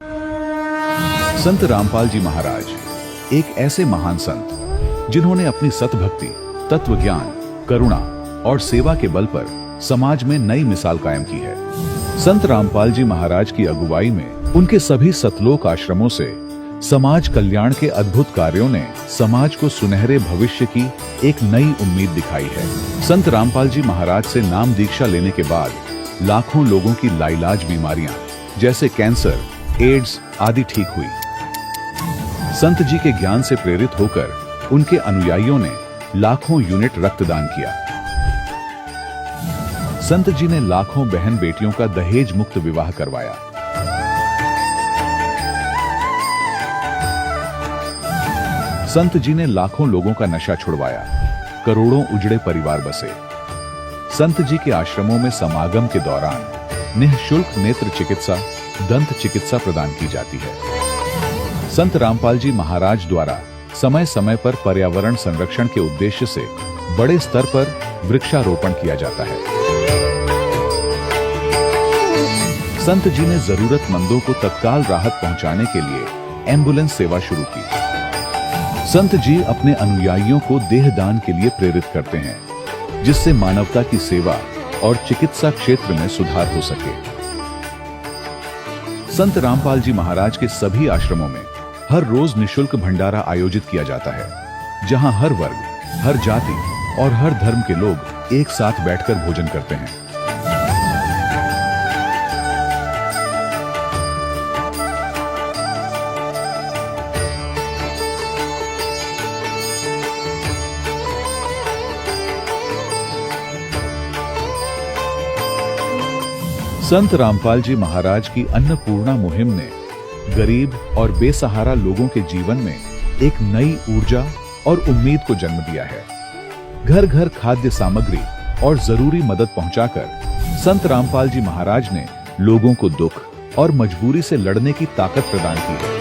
संत रामपाल जी महाराज एक ऐसे महान संत जिन्होंने अपनी सतभक्ति, तत्व ज्ञान, करुणा और सेवा के बल पर समाज में नई मिसाल कायम की है। संत रामपाल जी महाराज की अगुवाई में उनके सभी सतलोक आश्रमों से समाज कल्याण के अद्भुत कार्यों ने समाज को सुनहरे भविष्य की एक नई उम्मीद दिखाई है। संत रामपाल जी महाराज से नाम दीक्षा लेने के बाद लाखों लोगों की लाइलाज बीमारियां जैसे कैंसर, एड्स आदि ठीक हुई। संत जी के ज्ञान से प्रेरित होकर उनके अनुयायियों ने लाखों यूनिट रक्तदान किया। संत जी ने लाखों बहन बेटियों का दहेज मुक्त विवाह करवाया। संत जी ने लाखों लोगों का नशा छुड़वाया, करोड़ों उजड़े परिवार बसे। संत जी के आश्रमों में समागम के दौरान निःशुल्क नेत्र चिकित्सा, दंत चिकित्सा प्रदान की जाती है। संत रामपाल जी महाराज द्वारा समय समय पर पर्यावरण संरक्षण के उद्देश्य से बड़े स्तर पर वृक्षारोपण किया जाता है। संत जी ने जरूरतमंदों को तत्काल राहत पहुंचाने के लिए एम्बुलेंस सेवा शुरू की। संत जी अपने अनुयायियों को देहदान के लिए प्रेरित करते हैं, जिससे मानवता की सेवा और चिकित्सा क्षेत्र में सुधार हो सके। संत रामपाल जी महाराज के सभी आश्रमों में हर रोज निःशुल्क भंडारा आयोजित किया जाता है, जहां हर वर्ग, हर जाति और हर धर्म के लोग एक साथ बैठकर भोजन करते हैं। संत रामपाल जी महाराज की अन्नपूर्णा मुहिम ने गरीब और बेसहारा लोगों के जीवन में एक नई ऊर्जा और उम्मीद को जन्म दिया है। घर घर खाद्य सामग्री और जरूरी मदद पहुंचाकर संत रामपाल जी महाराज ने लोगों को दुख और मजबूरी से लड़ने की ताकत प्रदान की है।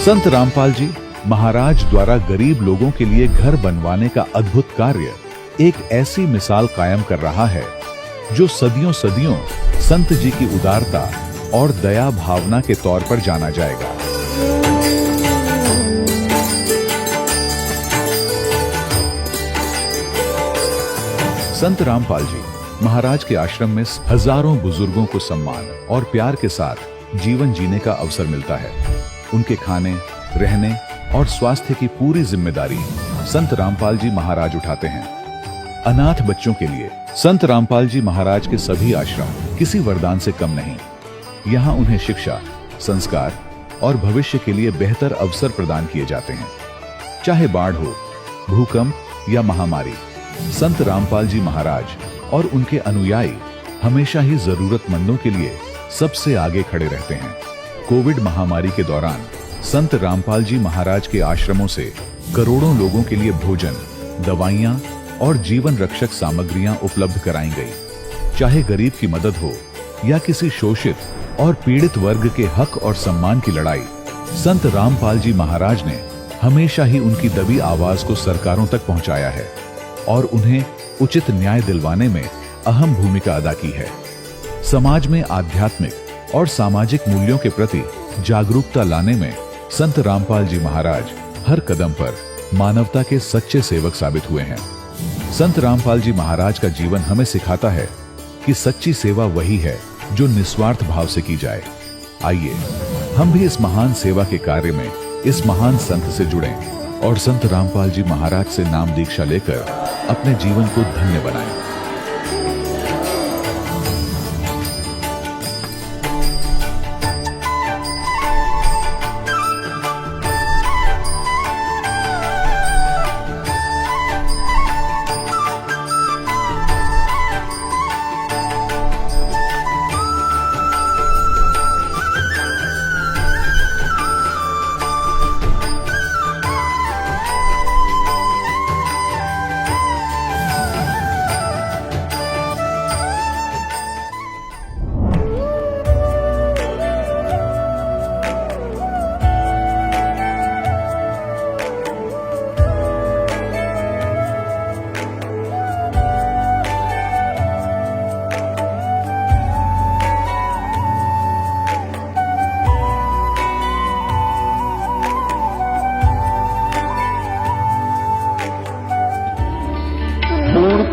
संत रामपाल जी महाराज द्वारा गरीब लोगों के लिए घर बनवाने का अद्भुत कार्य एक ऐसी मिसाल कायम कर रहा है जो सदियों सदियों संत जी की उदारता और दया भावना के तौर पर जाना जाएगा। संत रामपाल जी महाराज के आश्रम में हजारों बुजुर्गों को सम्मान और प्यार के साथ जीवन जीने का अवसर मिलता है। उनके खाने, रहने और स्वास्थ्य की पूरी जिम्मेदारी संत रामपाल जी महाराज उठाते हैं। अनाथ बच्चों के लिए संत रामपाल जी महाराज के सभी आश्रम किसी वरदान से कम नहीं। यहाँ उन्हें शिक्षा, संस्कार और भविष्य के लिए बेहतर अवसर प्रदान किए जाते हैं। चाहे बाढ़ हो, भूकंप या महामारी, संत रामपाल जी महाराज और उनके अनुयायी हमेशा ही जरूरतमंदों के लिए सबसे आगे खड़े रहते हैं। कोविड महामारी के दौरान संत रामपाल जी महाराज के आश्रमों से करोड़ों लोगों के लिए भोजन, दवाइयां और जीवन रक्षक सामग्रियां उपलब्ध कराई गई। चाहे गरीब की मदद हो या किसी शोषित और पीड़ित वर्ग के हक और सम्मान की लड़ाई, संत रामपाल जी महाराज ने हमेशा ही उनकी दबी आवाज को सरकारों तक पहुंचाया है और उन्हें उचित न्याय दिलवाने में अहम भूमिका अदा की है। समाज में आध्यात्मिक और सामाजिक मूल्यों के प्रति जागरूकता लाने में संत रामपाल जी महाराज हर कदम पर मानवता के सच्चे सेवक साबित हुए हैं। संत रामपाल जी महाराज का जीवन हमें सिखाता है कि सच्ची सेवा वही है जो निस्वार्थ भाव से की जाए। आइए हम भी इस महान सेवा के कार्य में इस महान संत से जुड़ें और संत रामपाल जी महाराज से नाम दीक्षा लेकर अपने जीवन को धन्य बनाएं।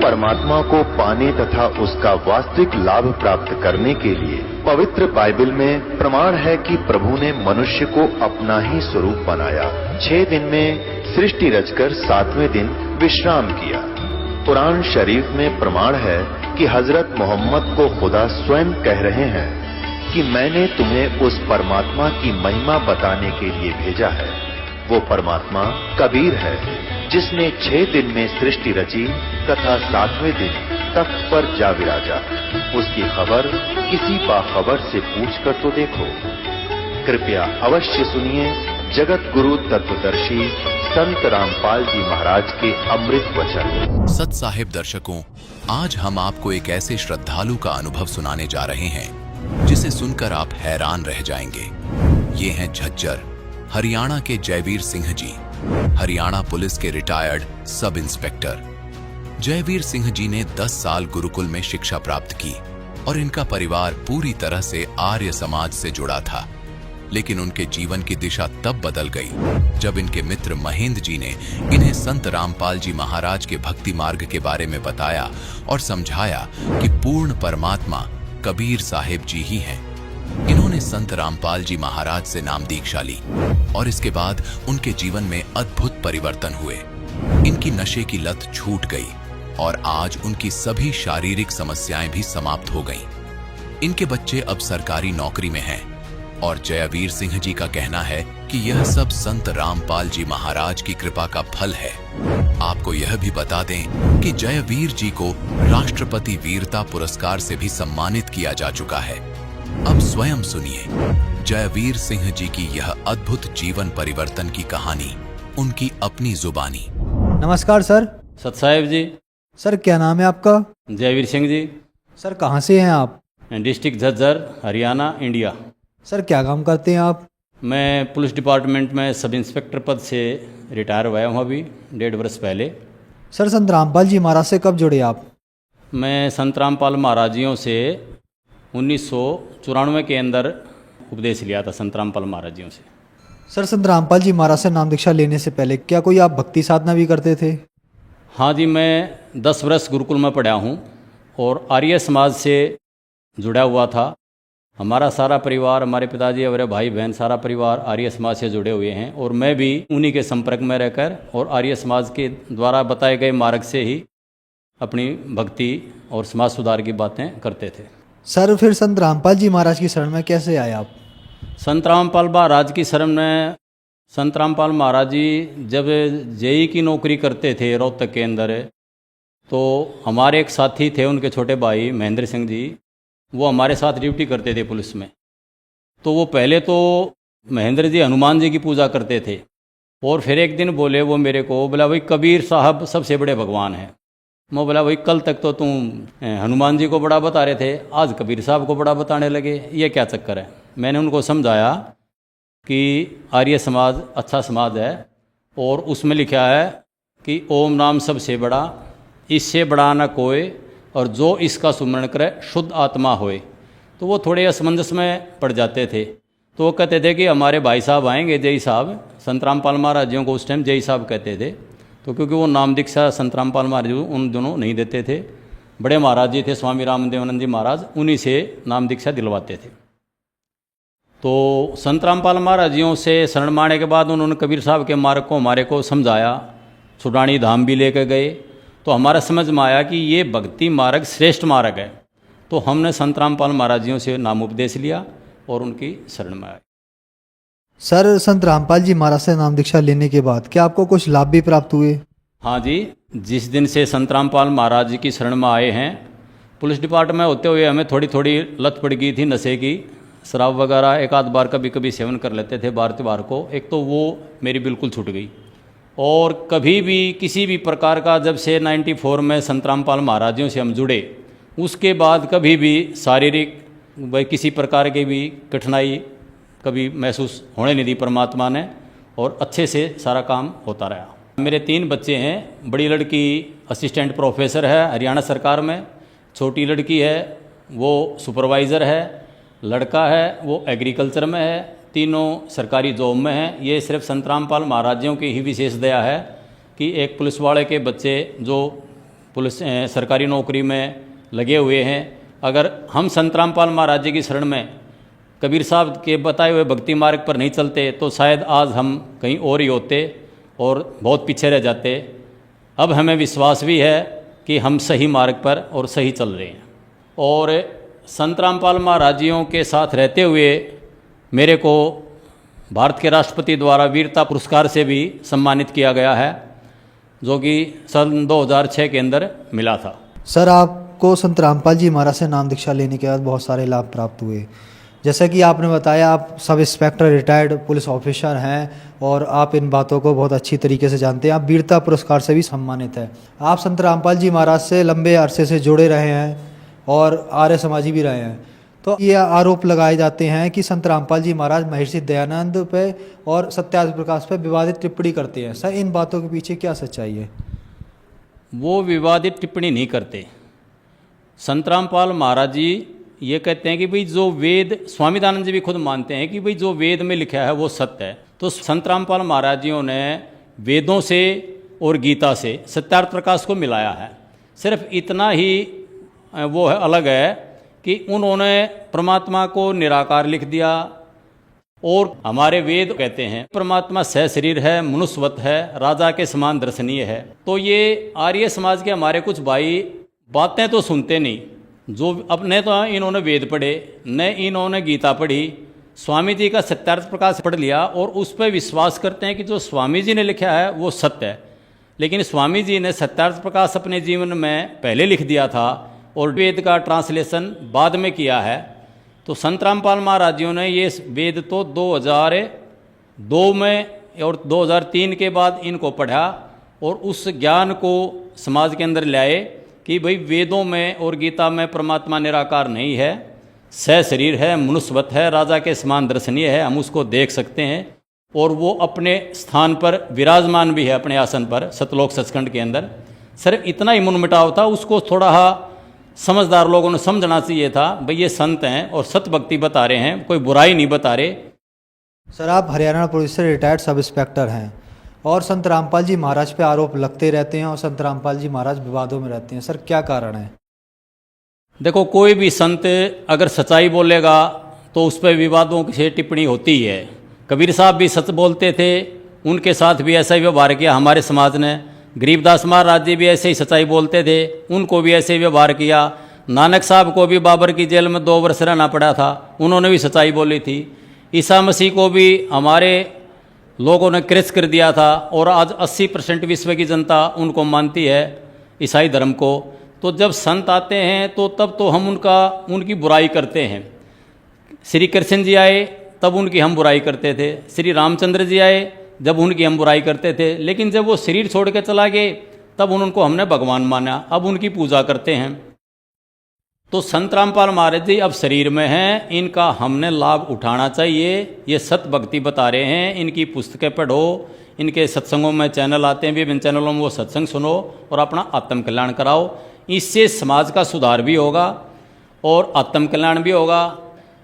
परमात्मा को पाने तथा उसका वास्तविक लाभ प्राप्त करने के लिए पवित्र बाइबल में प्रमाण है कि प्रभु ने मनुष्य को अपना ही स्वरूप बनाया। 6 दिन में सृष्टि रचकर 7वें दिन विश्राम किया। कुरान शरीफ में प्रमाण है कि हजरत मोहम्मद को खुदा स्वयं कह रहे हैं कि मैंने तुम्हें उस परमात्मा की महिमा बताने के लिए भेजा है। वो परमात्मा कबीर है जिसने 6 दिन में सृष्टि रची तथा 7वें दिन तख्त पर जा विराजा। उसकी खबर किसी बाखबर से पूछकर तो देखो। कृपया अवश्य सुनिए जगत गुरु तत्वदर्शी संत रामपाल जी महाराज के अमृत वचन। सत साहिब दर्शकों, आज हम आपको एक ऐसे श्रद्धालु का अनुभव सुनाने जा रहे हैं जिसे सुनकर आप हैरान रह जाएंगे। ये हैं झज्जर हरियाणा के जयवीर सिंह जी, हरियाणा पुलिस के retired sub inspector. Jaiveer Singh ji ने 10 साल गुरुकुल में शिक्षा प्राप्त की और इनका परिवार पूरी तरह से आर्य समाज से जुड़ा था। लेकिन उनके जीवन की दिशा तब बदल गई जब इनके मित्र महेंद्र जी ने इन्हें संत रामपाल जी महाराज के भक्ति मार्ग के बारे में बताया और समझाया कि पूर्ण परमात्मा कबीर साहिब जी ही हैं। इन्होंने संत रामपाल जी महाराज से नाम दीक्षा ली और इसके बाद उनके जीवन में अद्भुत परिवर्तन हुए। इनकी नशे की लत छूट गई और आज उनकी सभी शारीरिक समस्याएं भी समाप्त हो गईं। इनके बच्चे अब सरकारी नौकरी में हैं और जयवीर सिंह जी का कहना है कि यह सब संत रामपाल जी महाराज की कृपा का फल है। आपको यह भी बता दें कि जयवीर जी को राष्ट्रपति वीरता पुरस्कार से भी सम्मानित किया जा चुका है। अब स्वयं सुनिए जयवीर सिंह जी की यह अद्भुत जीवन परिवर्तन की कहानी, उनकी अपनी जुबानी। नमस्कार सर। सत साहिब जी। सर क्या नाम है आपका? जयवीर सिंह जी। सर कहाँ से हैं आप? District Jhajjar, Haryana, India. Sir क्या काम करते हैं आप? मैं पुलिस डिपार्टमेंट में सब इंस्पेक्टर पद से रिटायर हुआ हूँ अभी 1.5 वर्ष पहले। सर संत रामपाल जी महाराज से कब जुड़े आप? मैं संत रामपाल महाराजियों से 1994 के अंदर उपदेश लिया था, संत रामपाल महाराजियों से। सर संत रामपाल जी महाराज से नाम दीक्षा लेने से पहले क्या कोई आप भक्ति साधना भी करते थे? हाँ जी, मैं 10 वर्ष गुरुकुल में पढ़ा हूँ और आर्य समाज से जुड़ा हुआ था। हमारा सारा परिवार, हमारे पिताजी, हमारे भाई बहन, सारा परिवार आर्य समाज से जुड़े हुए हैं और मैं भी उन्हीं के संपर्क में रहकर और आर्य समाज के द्वारा बताए गए मार्ग से ही अपनी भक्ति और समाज सुधार की बातें करते थे। सर फिर संत रामपाल जी महाराज की शरण में कैसे आए आप? संत रामपाल महाराज की शरण में संत रामपाल महाराज जी जब जेई की नौकरी करते थे रोहतक के अंदर, तो हमारे एक साथी थे, उनके छोटे भाई महेंद्र सिंह जी, वो हमारे साथ ड्यूटी करते थे पुलिस में। तो वो पहले तो महेंद्र जी हनुमान जी की पूजा करते थे और फिर एक दिन बोले वो मेरे को, बोला भाई कबीर साहब सबसे बड़े भगवान हैं। मैं बोला भाई कल तक तो तुम हनुमान जी को बड़ा बता रहे थे, आज कबीर साहब को बड़ा बताने लगे, ये क्या चक्कर है? मैंने उनको समझाया कि आर्य समाज अच्छा समाज है और उसमें लिखा है कि ओम नाम सबसे बड़ा, इससे बड़ा न कोई, और जो इसका सुमरण करे शुद्ध आत्मा होए। तो वो थोड़े असमंजस में पड़ जाते थे। तो वो कहते थे कि हमारे भाई साहब आएंगे, जय साहब, संत रामपाल महाराज जी को उस टाइम जय साहब कहते थे। तो क्योंकि वो नाम दीक्षा संत रामपाल महाराज जी उन दोनों नहीं देते थे, बड़े महाराज जी थे स्वामी रामदेवानंद जी महाराज, उन्हीं से नाम दीक्षा दिलवाते थे। तो संत रामपाल महाराज जी से शरण माने के बाद उन्होंने कबीर साहब के मार्ग को हमारे को समझाया, छुड़ानी धाम भी लेकर गए। तो हमारा समझ में आया कि ये भक्ति मार्ग श्रेष्ठ मार्ग है। तो हमने संत रामपाल महाराजियों से नाम उपदेश लिया और उनकी शरण में आए। सर संत रामपाल जी महाराज से नाम दीक्षा लेने के बाद क्या आपको कुछ लाभ भी प्राप्त हुए? हाँ जी, जिस दिन से संत रामपाल महाराज जी की शरण में आए हैं, पुलिस डिपार्टमेंट में होते हुए हमें थोड़ी थोड़ी लत पड़ गई थी नशे की, शराब वगैरह एक आध बार कभी कभी सेवन कर लेते थे बार त्योहार को। एक तो वो मेरी बिल्कुल छूट गई और कभी भी किसी भी प्रकार का, जब से 94 में संत रामपाल महाराजियों से हम जुड़े, उसके बाद कभी भी शारीरिक भाई किसी प्रकार की भी कठिनाई कभी महसूस होने नहीं दी परमात्मा ने, और अच्छे से सारा काम होता रहा। मेरे 3 बच्चे हैं। बड़ी लड़की असिस्टेंट प्रोफेसर है हरियाणा सरकार में, छोटी लड़की है वो सुपरवाइज़र है, लड़का है वो एग्रीकल्चर में है, तीनों सरकारी जॉब में हैं। ये सिर्फ संत रामपाल महाराजियों की ही विशेष दया है कि एक पुलिस वाले के बच्चे जो पुलिस सरकारी नौकरी में लगे हुए हैं। अगर हम संत रामपाल महाराज जी की शरण में कबीर साहब के बताए हुए भक्ति मार्ग पर नहीं चलते तो शायद आज हम कहीं और ही होते और बहुत पीछे रह जाते। अब हमें विश्वास भी है कि हम सही मार्ग पर और सही चल रहे हैं। और संत रामपाल महाराज जियों के साथ रहते हुए मेरे को भारत के राष्ट्रपति द्वारा वीरता पुरस्कार से भी सम्मानित किया गया है, जो कि सन 2006 के अंदर मिला था। सर, आपको संत रामपाल जी महाराज से नाम दीक्षा लेने के बाद बहुत सारे लाभ प्राप्त हुए। जैसा कि आपने बताया, आप sub inspector retired police officer हैं और आप इन बातों को बहुत अच्छी तरीके से जानते हैं। आप वीरता पुरस्कार से भी सम्मानित हैं। आप संत रामपाल जी महाराज से लंबे अरसे से जुड़े रहे हैं और आर्य समाजी भी रहे हैं। तो ये आरोप लगाए जाते हैं कि संत रामपाल जी महाराज महर्षि दयानंद पे और सत्याग्रह प्रकाश पे विवादित टिप्पणी करते हैं। सर, इन बातों के पीछे क्या सच्चाई है? वो विवादित टिप्पणी नहीं करते। संत रामपाल महाराज जी ये कहते हैं कि भाई जो वेद, स्वामी दयानंद जी भी खुद मानते हैं कि भाई जो वेद में लिखा है वो सत्य है। तो संत रामपाल महाराज जियों ने वेदों से और गीता से सत्यार्थ प्रकाश को मिलाया है। सिर्फ इतना ही वो है अलग है कि उन्होंने परमात्मा को निराकार लिख दिया। और हमारे वेद कहते हैं परमात्मा सह शरीर है, मनुष्यवत है, राजा के समान दर्शनीय है। तो ये आर्य समाज के हमारे कुछ भाई बातें तो सुनते नहीं, जो अपने तो इन्होंने वेद पढ़े, न इन्होंने गीता पढ़ी, स्वामी जी का सत्यार्थ प्रकाश पढ़ लिया और उस पर विश्वास करते हैं कि जो स्वामी जी ने लिखा है वो सत्य है। लेकिन स्वामी जी ने सत्यार्थ प्रकाश अपने जीवन में पहले लिख दिया था और वेद का ट्रांसलेशन बाद में किया है। तो संत रामपाल महाराज जियों ने ये वेद तो 2002 में और 2003 के बाद इनको पढ़ा और उस ज्ञान को समाज के अंदर लाए कि भाई वेदों में और गीता में परमात्मा निराकार नहीं है, सह शरीर है, मनुष्यवत है, राजा के समान दर्शनीय है, हम उसको देख सकते हैं और वो अपने स्थान पर विराजमान भी है, अपने आसन पर सतलोक सचखंड के अंदर। सिर्फ इतना ही मनमुटाव था, उसको थोड़ा समझदार लोगों ने समझना चाहिए था। भाई ये संत हैं और सत्य भक्ति बता रहे हैं, कोई बुराई नहीं बता रहे। सर, आप हरियाणा पुलिस से रिटायर्ड सब इंस्पेक्टर हैं और संत रामपाल जी महाराज पे आरोप लगते रहते हैं और संत रामपाल जी महाराज विवादों में रहते हैं। सर, क्या कारण है? देखो, कोई भी संत अगर सच्चाई बोलेगा तो उस पर विवादों से टिप्पणी होती है। कबीर साहब भी सच बोलते थे, उनके साथ भी ऐसा ही व्यवहार किया हमारे समाज ने। गरीबदास महाराज जी भी ऐसे ही सच्चाई बोलते थे, उनको भी ऐसे ही व्यवहार किया। नानक साहब को भी बाबर की जेल में 2 वर्ष रहना पड़ा था, उन्होंने भी सच्चाई बोली थी। ईसा मसीह को भी हमारे लोगों ने क्रेच कर दिया था और आज 80% विश्व की जनता उनको मानती है, ईसाई धर्म को। तो जब संत आते हैं तो तब तो हम उनकी बुराई करते हैं। श्री कृष्ण जी आए तब उनकी हम बुराई करते थे, श्री रामचंद्र जी आए जब उनकी हम बुराई करते थे। लेकिन जब वो शरीर छोड़ के चला गए तब उनको हमने भगवान माना, अब उनकी पूजा करते हैं। तो संत रामपाल महाराज जी अब शरीर में हैं, इनका हमने लाभ उठाना चाहिए। ये सत भक्ति बता रहे हैं, इनकी पुस्तकें पढ़ो, इनके सत्संगों में चैनल आते हैं, विभिन्न चैनलों में वो सत्संग सुनो और अपना आत्म कल्याण कराओ। इससे समाज का सुधार भी होगा और आत्म कल्याण भी होगा।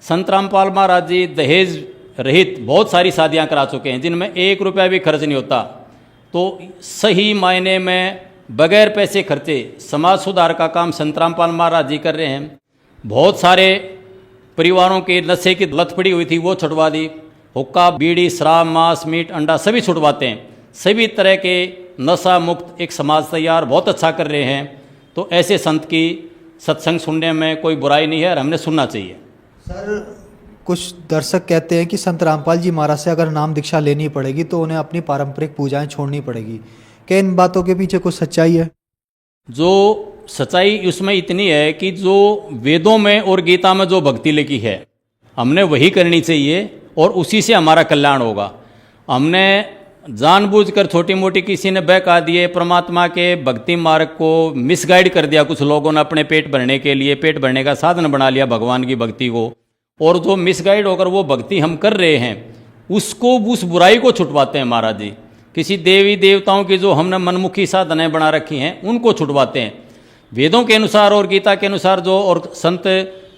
संत रामपाल महाराज जी दहेज रहित बहुत सारी शादियाँ करा चुके हैं, जिनमें 1 रुपया भी खर्च नहीं होता। तो सही मायने में बगैर पैसे खर्चे समाज सुधार का काम संत रामपाल महाराज जी कर रहे हैं। बहुत सारे परिवारों के नशे की लत पड़ी हुई थी, वो छुड़वा दी। हुक्का, बीड़ी, शराब, मांस, मीट, अंडा सभी छुड़वाते हैं। सभी तरह के नशा मुक्त एक समाज तैयार बहुत अच्छा कर रहे हैं। तो ऐसे संत की सत्संग सुनने में कोई बुराई नहीं है और हमने सुनना चाहिए। सर, कुछ दर्शक कहते हैं कि संत रामपाल जी महाराज से अगर नाम दीक्षा लेनी पड़ेगी तो उन्हें अपनी पारंपरिक पूजाएं छोड़नी पड़ेगी। क्या इन बातों के पीछे कुछ सच्चाई है? जो सच्चाई उसमें इतनी है कि जो वेदों में और गीता में जो भक्ति लिखी है हमने वही करनी चाहिए और उसी से हमारा कल्याण होगा। हमने जानबूझकर छोटी मोटी किसी ने बहका दिए, परमात्मा के भक्ति मार्ग को मिसगाइड कर दिया। कुछ लोगों ने अपने पेट भरने के लिए, पेट भरने का साधन बना लिया भगवान की भक्ति को। और जो मिसगाइड होकर वो भक्ति हम कर रहे हैं उसको, उस बुराई को छुटवाते हैं महाराज जी। किसी देवी देवताओं की जो हमने मनमुखी साधनें बना रखी हैं उनको छुटवाते हैं। वेदों के अनुसार और गीता के अनुसार जो, और संत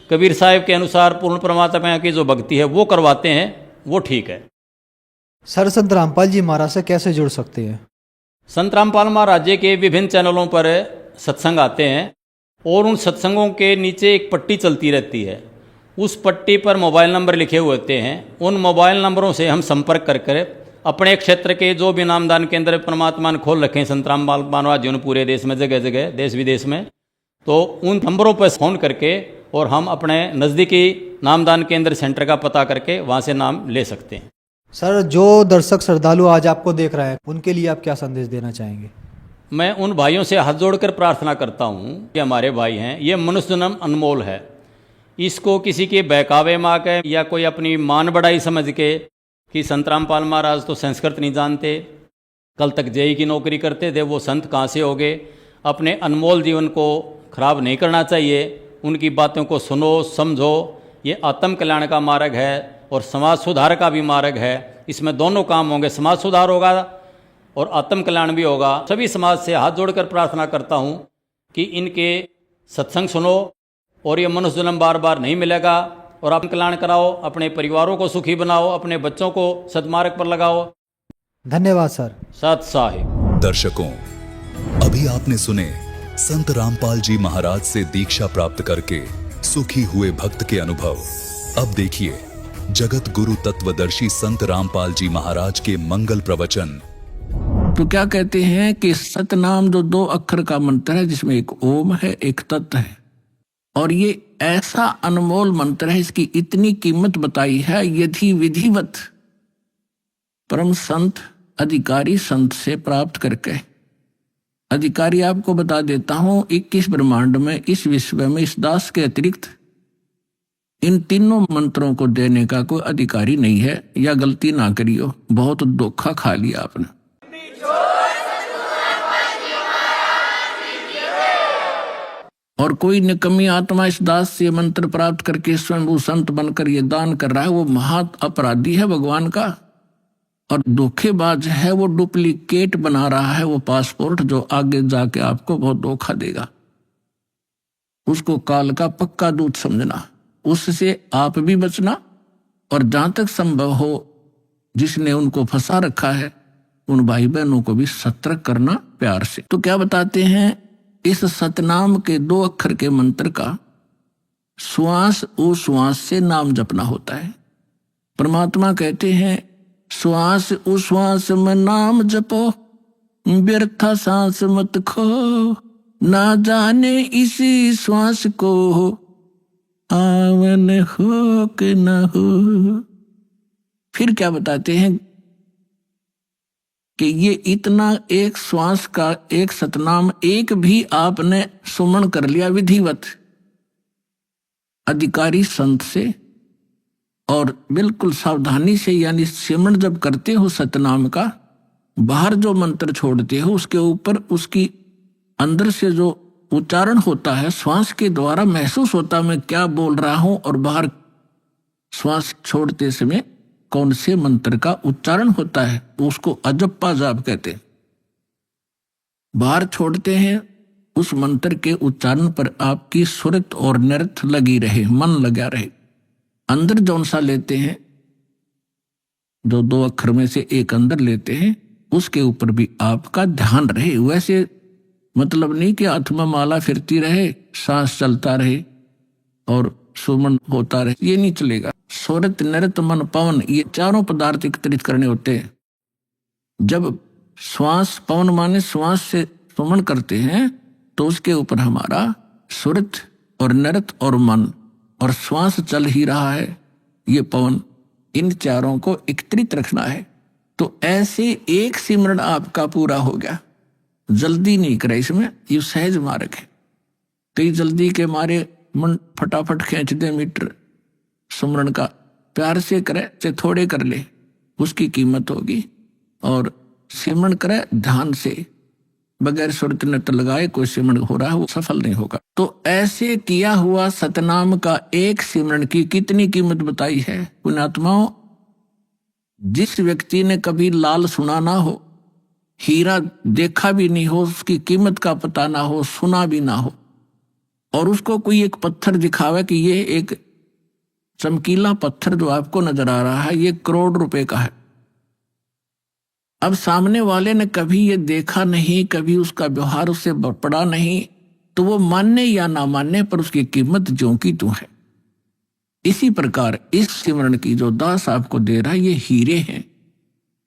कबीर साहिब के अनुसार पूर्ण परमात्मा की जो भक्ति है वो करवाते हैं, वो ठीक है। सर, संत रामपाल जी महाराज से कैसे जुड़ सकते हैं? संत रामपाल महाराज जी के विभिन्न चैनलों पर सत्संग आते हैं और उन सत्संगों के नीचे एक पट्टी चलती रहती है। उस पट्टी पर मोबाइल नंबर लिखे हुए होते हैं। उन मोबाइल नंबरों से हम संपर्क कर अपने क्षेत्र के जो भी नामदान केंद्र परमात्मा ने खोल रखे हैं संत रामपाल महाराज जी ने पूरे देश में, जगह जगह देश विदेश में, तो उन नंबरों पर फ़ोन करके और हम अपने नज़दीकी नामदान केंद्र सेंटर का पता करके वहाँ से नाम ले सकते हैं। सर, जो दर्शक श्रद्धालु आज आपको देख रहे हैं उनके लिए आप क्या संदेश देना चाहेंगे? मैं उन भाइयों से हाथ जोड़कर प्रार्थना करता हूँ कि हमारे भाई हैं, ये मनुष्य जन्म अनमोल है। इसको किसी के बहकावे में आके या कोई अपनी मान बढ़ाई समझ के कि संत रामपाल महाराज तो संस्कृत नहीं जानते, कल तक जेई की नौकरी करते थे, वो संत कहाँ से हो गए, अपने अनमोल जीवन को खराब नहीं करना चाहिए। उनकी बातों को सुनो, समझो। ये आत्म कल्याण का मार्ग है और समाज सुधार का भी मार्ग है। इसमें दोनों काम होंगे, समाज सुधार होगा और आत्म कल्याण भी होगा। सभी समाज से हाथ जोड़कर प्रार्थना करता हूँ कि इनके सत्संग सुनो और ये मनुष्य जन्म बार बार नहीं मिलेगा, और आत्म कल्याण कराओ, अपने परिवारों को सुखी बनाओ, अपने बच्चों को सद्मार्ग पर लगाओ। धन्यवाद सर। सत साहिब। दर्शकों, अभी आपने सुने संत रामपाल जी महाराज से दीक्षा प्राप्त करके सुखी हुए भक्त के अनुभव। अब देखिए जगत गुरु तत्वदर्शी संत रामपाल जी महाराज के मंगल प्रवचन। तो क्या कहते हैं कि सतनाम जो 2 अक्षर का मंत्र है, जिसमें एक ओम है, एक तत् है, और ये ऐसा अनमोल मंत्र है, इसकी इतनी कीमत बताई है। यदि विधिवत परम संत अधिकारी संत से प्राप्त करके, अधिकारी आपको बता देता हूं 21 ब्रह्मांड में, इस विश्व में, इस दास के अतिरिक्त इन तीनों मंत्रों को देने का कोई अधिकारी नहीं है। या गलती ना करियो, बहुत धोखा खा लिया आपने। और कोई निकम्मी आत्मा इस दास से मंत्र प्राप्त करके स्वयं वो संत बनकर ये दान कर रहा है, वो महा अपराधी है भगवान का, और धोखेबाज है। वो डुप्लीकेट बना रहा है वो पासपोर्ट, जो आगे जाके आपको बहुत धोखा देगा। उसको काल का पक्का दूत समझना, उससे आप भी बचना, और जहां तक संभव हो जिसने उनको फंसा रखा है उन भाई बहनों को भी सतर्क करना प्यार से। तो क्या बताते हैं, इस सतनाम के 2 अक्षर के मंत्र का श्वास उश्वास से नाम जपना होता है। परमात्मा कहते हैं, श्वास उश्वास में नाम जपो, व्यर्था सांस मत खो, ना जाने इसी श्वास को आवन हो कि न हो। फिर क्या बताते हैं कि ये इतना एक श्वास का एक सतनाम एक भी आपने सुमन कर लिया विधिवत अधिकारी संत से, और बिल्कुल सावधानी से, यानी सिमरण जब करते हो सतनाम का, बाहर जो मंत्र छोड़ते हो उसके ऊपर उसकी अंदर से जो उच्चारण होता है, श्वास के द्वारा महसूस होता है मैं क्या बोल रहा हूं, और बाहर श्वास छोड़ते समय कौन से मंत्र का उच्चारण होता है, उसको अजप्पा जाप कहते हैं। बाहर छोड़ते हैं, उस मंत्र के उच्चारण पर आपकी सुरत और नृत्य लगी रहे, मन लगा रहे। अंदर जौन सा लेते हैं, जो 2 अक्षर में से एक अंदर लेते हैं, उसके ऊपर भी आपका ध्यान रहे। वैसे मतलब नहीं कि आत्मा माला फिरती रहे, सांस चलता रहे और सुमन होता रहे, ये नहीं चलेगा। सुरत नृत्य मन पवन, ये चारों पदार्थ एकत्रित करने होते हैं। जब श्वास, पवन माने श्वास से सुमन करते हैं, तो उसके ऊपर हमारा सुरत और नृत्य और मन और श्वास चल ही रहा है, ये पवन, इन चारों को एकत्रित रखना है। तो ऐसे एक सिमरण आपका पूरा हो गया। जल्दी नहीं करे इसमें, ये सहज मार्ग है। कई जल्दी के मारे मन फटाफट खींच दे मीटर सुमरण का, प्यार से करे चाहे थोड़े कर ले, उसकी कीमत होगी। और सिमरण करे ध्यान से, बगैर सुरत नृत्य लगाए कोई सिमरण हो रहा है वो सफल नहीं होगा। तो ऐसे किया हुआ सतनाम का एक सिमरण की कितनी कीमत बताई है पुण्यात्माओं। जिस व्यक्ति ने कभी लाल सुना ना हो, हीरा देखा भी नहीं हो, उसकी कीमत का पता ना हो, सुना भी ना हो, और उसको कोई एक पत्थर दिखावे कि ये एक चमकीला पत्थर जो आपको नजर आ रहा है ये करोड़ रुपए का है, अब सामने वाले ने कभी ये देखा नहीं, कभी उसका व्यवहार उससे पड़ा नहीं, तो वो मानने या ना मानने पर उसकी कीमत ज्यों की त्यों है। इसी प्रकार इस सिमरन की जो दास आपको दे रहा है, ये हीरे हैं।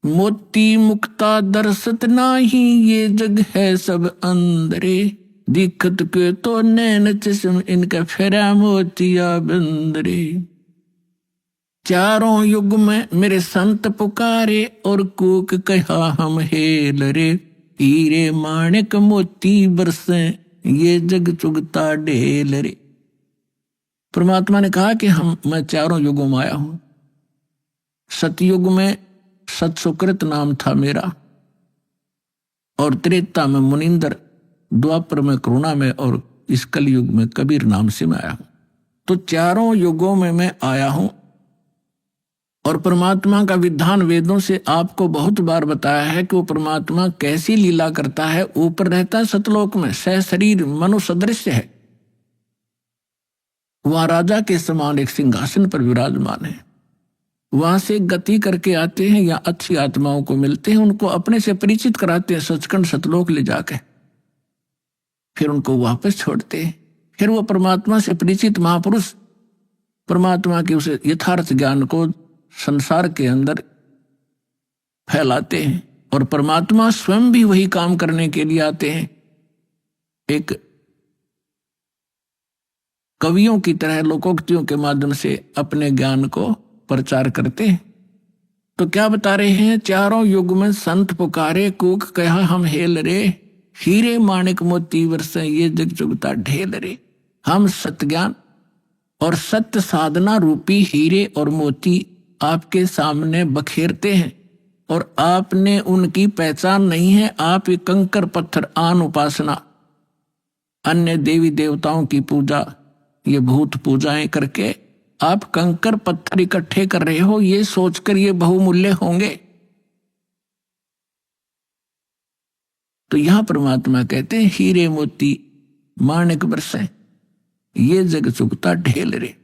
मोती मुक्ता दरसत नाही, ये जग है सब अंदरे, दिखत के तो नैन चश्म इनका फेरा मोतिया बंदरे। चारों युग में मेरे संत पुकारे, और कूक कहा हम हेल रे, हीरे माणिक मोती बरसे, ये जग चुगता ढेल रे। परमात्मा ने कहा कि मैं चारों युगों में आया हूं। सतयुग में सतसुकृत नाम था मेरा, और त्रेता में मुनिंदर, द्वापर में करुणा में, और इस कलयुग में कबीर नाम से मैं आया हूं। तो चारों युगों में मैं आया हूं। और परमात्मा का विधान वेदों से आपको बहुत बार बताया है कि वो परमात्मा कैसी लीला करता है। ऊपर रहता है सतलोक में, सह शरीर मनुष्य सदृश है, वहां राजा के समान एक सिंहासन पर विराजमान है। वहां से गति करके आते हैं या अच्छी आत्माओं को मिलते हैं, उनको अपने से परिचित कराते हैं, सचखंड सतलोक ले जाके, फिर उनको वापस छोड़ते हैं। फिर वो परमात्मा से परिचित महापुरुष परमात्मा के उस यथार्थ ज्ञान को संसार के अंदर फैलाते हैं, और परमात्मा स्वयं भी वही काम करने के लिए आते हैं। एक कवियों की तरह लोकोक्तियों के माध्यम से अपने ज्ञान को प्रचार करते हैं। तो क्या बता रहे हैं? चारों युग में संत पुकारे, कूक कहा हम हेल रे, हीरे माणिक मोती बरसे, ये जग चुगता ढेल रे। हम सत्य और सत्य साधना रूपी हीरे और मोती आपके सामने बखेरते हैं, और आपने उनकी पहचान नहीं है। आप ये कंकर पत्थर आन उपासना, अन्य देवी देवताओं की पूजा, ये भूत पूजाएं करके आप कंकर पत्थर इकट्ठे कर रहे हो, ये सोचकर ये बहुमूल्य होंगे। तो यहां परमात्मा कहते हैं हीरे मोती माणिक बरसे, ये जग चुगता ढेल रे।